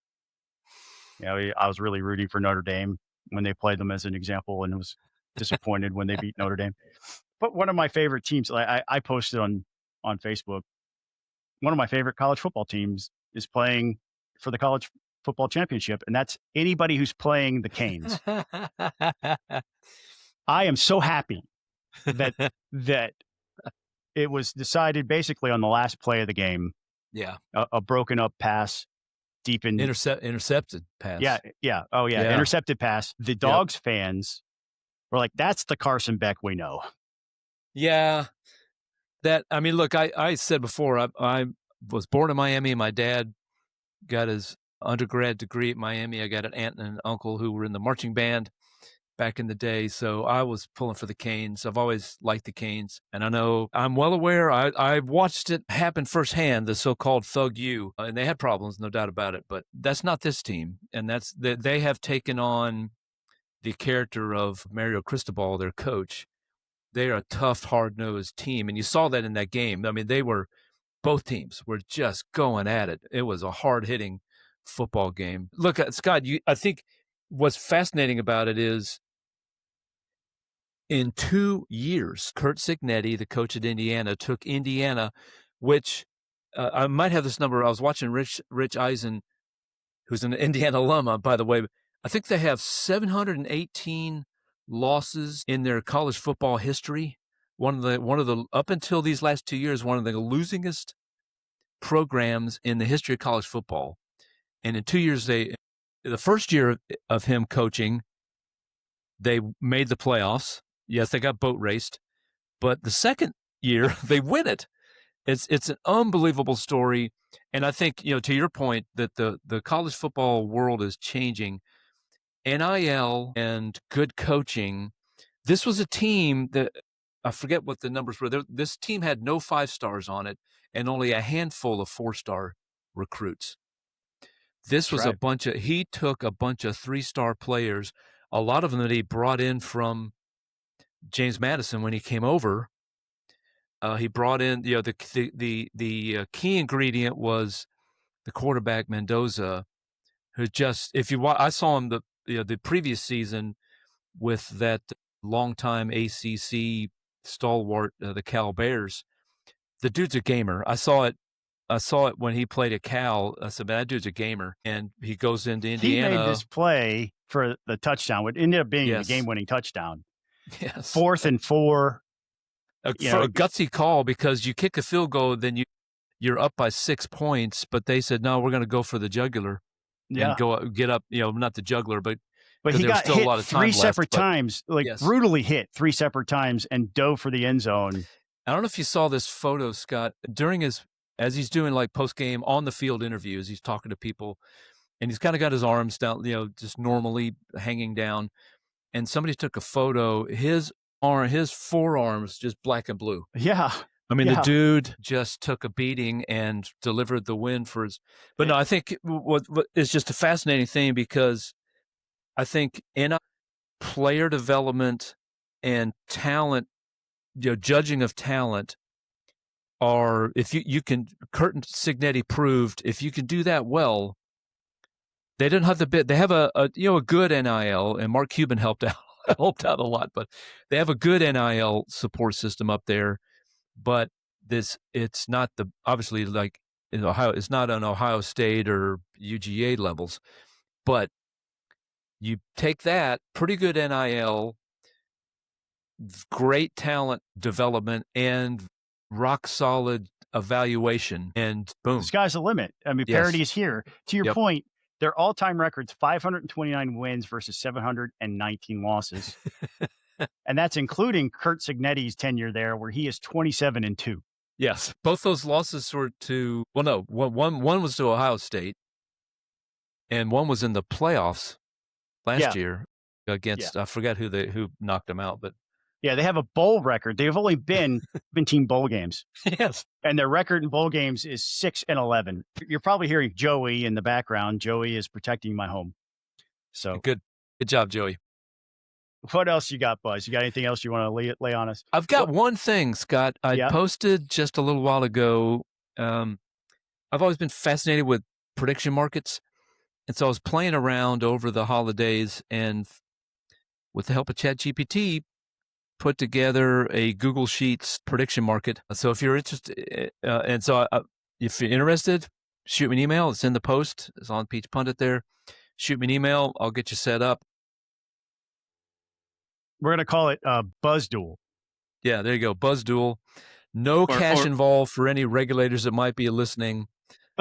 I was really rooting for Notre Dame when they played them as an example, and was disappointed when they beat Notre Dame. But one of my favorite teams, I posted on Facebook, one of my favorite college football teams is playing for the college football championship, and that's anybody who's playing the Canes. I am so happy that it was decided basically on the last play of the game. Yeah. A broken up pass deep in intercepted pass. Yeah. Oh yeah. Intercepted pass. The Dogs fans were like, that's the Carson Beck we know. Yeah. Look, I said before, I was born in Miami. My dad got his undergrad degree at Miami. I got an aunt and an uncle who were in the marching band back in the day. So I was pulling for the Canes. I've always liked the Canes. And I know I'm well aware. I watched it happen firsthand, the so-called Thug U. And they had problems, no doubt about it. But that's not this team. And they have taken on the character of Mario Cristobal, their coach. They are a tough, hard-nosed team. And you saw that in that game. I mean, both teams were just going at it. It was a hard-hitting football game. Look, Scott, I think what's fascinating about it is in 2 years, Kurt Cignetti, the coach at Indiana, took Indiana, which I might have this number. I was watching Rich Eisen, who's an Indiana alum, by the way. I think they have 718 losses in their college football history. One of the up until these last 2 years, one of the losingest programs in the history of college football. And in 2 years, the first year of him coaching, they made the playoffs. Yes, they got boat raced, but the second year they win it. It's an unbelievable story. And I think, to your point, that the college football world is changing. NIL and good coaching. This was a team that, I forget what the numbers were. This team had no 5-stars on it and only a handful of 4-star recruits. This was he took a bunch of 3-star players, a lot of them that he brought in from James Madison when he came over. He brought in, the key ingredient was the quarterback Mendoza, who just, I saw him the previous season with that longtime ACC stalwart, the Cal Bears. The dude's a gamer. I saw it when he played at Cal. I said, man, that dude's a gamer. And he goes into Indiana. He made this play for the touchdown, what ended up being the game-winning touchdown. Yes. 4th and 4. For a gutsy call, because you kick a field goal, then you're up by 6 points, but they said, no, we're going to go for the jugular. and get up, not the juggler, but he there was got still hit a lot of time three separate left, times, yes. brutally hit 3 separate times and dove for the end zone. I don't know if you saw this photo, Scott, as he's doing like post-game on the field interviews, he's talking to people, and he's kind of got his arms down, just normally hanging down. And somebody took a photo, his forearms just black and blue. Yeah. I mean, the dude just took a beating and delivered the win for his. But no, I think what is just a fascinating thing, because I think in player development and talent, judging of talent, if you can, Kurt Signetti proved, if you can do that well, they didn't have they have a good NIL, and Mark Cuban helped out a lot, but they have a good NIL support system up there. But it's not obviously like in Ohio, it's not on Ohio State or UGA levels, but you take that pretty good NIL, great talent development, and rock solid evaluation, and boom. The sky's the limit. I mean, parity is here. To your point, their all-time record's 529 wins versus 719 losses. And that's including Kurt Signetti's tenure there, where he is 27-2. Yes. Both those losses were one was to Ohio State, and one was in the playoffs last year against, I forget who knocked them out, but yeah, they have a bowl record. They've only been 17 bowl games. Yes. And their record in bowl games is 6-11. You're probably hearing Joey in the background. Joey is protecting my home. So good job, Joey. What else you got, Buzz? You got anything else you want to lay on us? I've got one thing, Scott. I posted just a little while ago. I've always been fascinated with prediction markets. And so I was playing around over the holidays, and with the help of ChatGPT, put together a Google Sheets prediction market. So if you're interested, if you're interested, shoot me an email. It's in the post. It's on Peach Pundit there. Shoot me an email. I'll get you set up. We're going to call it BuzzDuel. Yeah, there you go. BuzzDuel. No cash involved for any regulators that might be listening.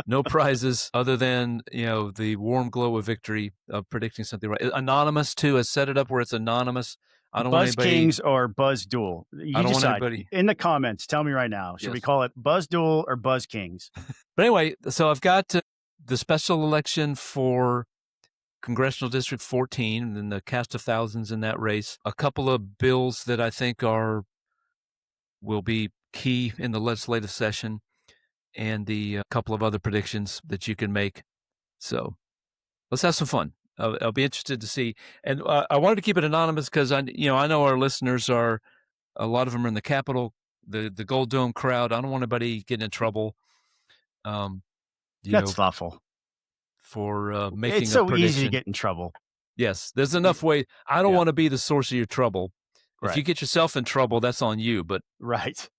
No prizes other than, the warm glow of victory of predicting something right. Anonymous, too. I set it up where it's anonymous. I don't want anybody. BuzzKings or BuzzDuel. I don't want anybody. In the comments, tell me right now. Should we call it BuzzDuel or BuzzKings? But anyway, so I've got the special election for Congressional District 14 and the cast of thousands in that race. A couple of bills that I think will be key in the legislative session, and the couple of other predictions that you can make. So let's have some fun. I'll be interested to see. And I wanted to keep it anonymous because I know our listeners a lot of them are in the Capitol, the Gold Dome crowd. I don't want anybody getting in trouble. That's thoughtful. For making it's a so prediction. Easy to get in trouble. Yes, there's enough way. I don't want to be the source of your trouble. Right. If you get yourself in trouble, that's on you. But right.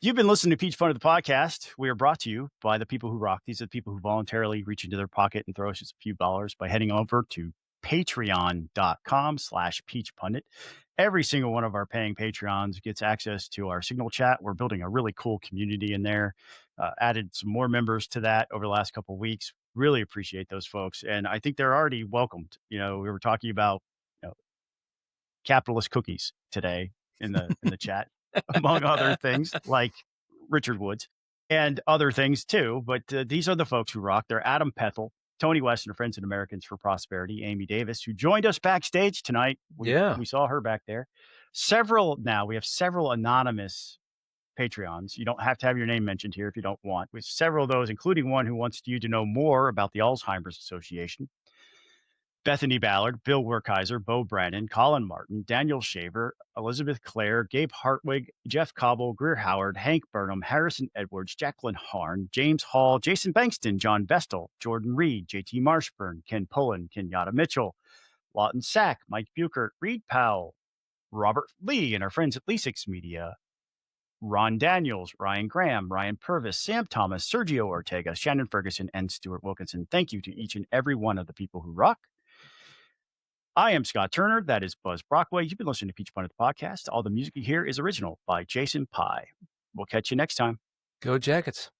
You've been listening to Peach Pundit, the podcast. We are brought to you by the people who rock. These are the people who voluntarily reach into their pocket and throw us just a few dollars by heading over to patreon.com/peachpundit. Every single one of our paying Patreons gets access to our Signal chat. We're building a really cool community in there. Added some more members to that over the last couple of weeks. Really appreciate those folks. And I think they're already welcomed. We were talking about capitalist cookies today in the chat, among other things like Richard Woods and other things too. But these are the folks who rock. They're Adam Pethel, Tony West, and Friends and Americans for Prosperity, Amy Davis, who joined us backstage tonight. We saw her back there. We have several anonymous Patreons. You don't have to have your name mentioned here if you don't want. We have several of those, including one who wants you to know more about the Alzheimer's Association. Bethany Ballard, Bill Werkheiser, Bo Brannon, Colin Martin, Daniel Shaver, Elizabeth Clare, Gabe Hartwig, Jeff Cobble, Greer Howard, Hank Burnham, Harrison Edwards, Jacqueline Harn, James Hall, Jason Bankston, John Vestal, Jordan Reed, JT Marshburn, Ken Pullen, Kenyatta Mitchell, Lawton Sack, Mike Buchert, Reed Powell, Robert Lee, and our friends at Leasix Media, Ron Daniels, Ryan Graham, Ryan Purvis, Sam Thomas, Sergio Ortega, Shannon Ferguson, and Stuart Wilkinson. Thank you to each and every one of the people who rock. I am Scott Turner. That is Buzz Brockway. You've been listening to Peach Pundit, the podcast. All the music you hear is original by Jason Pye. We'll catch you next time. Go Jackets.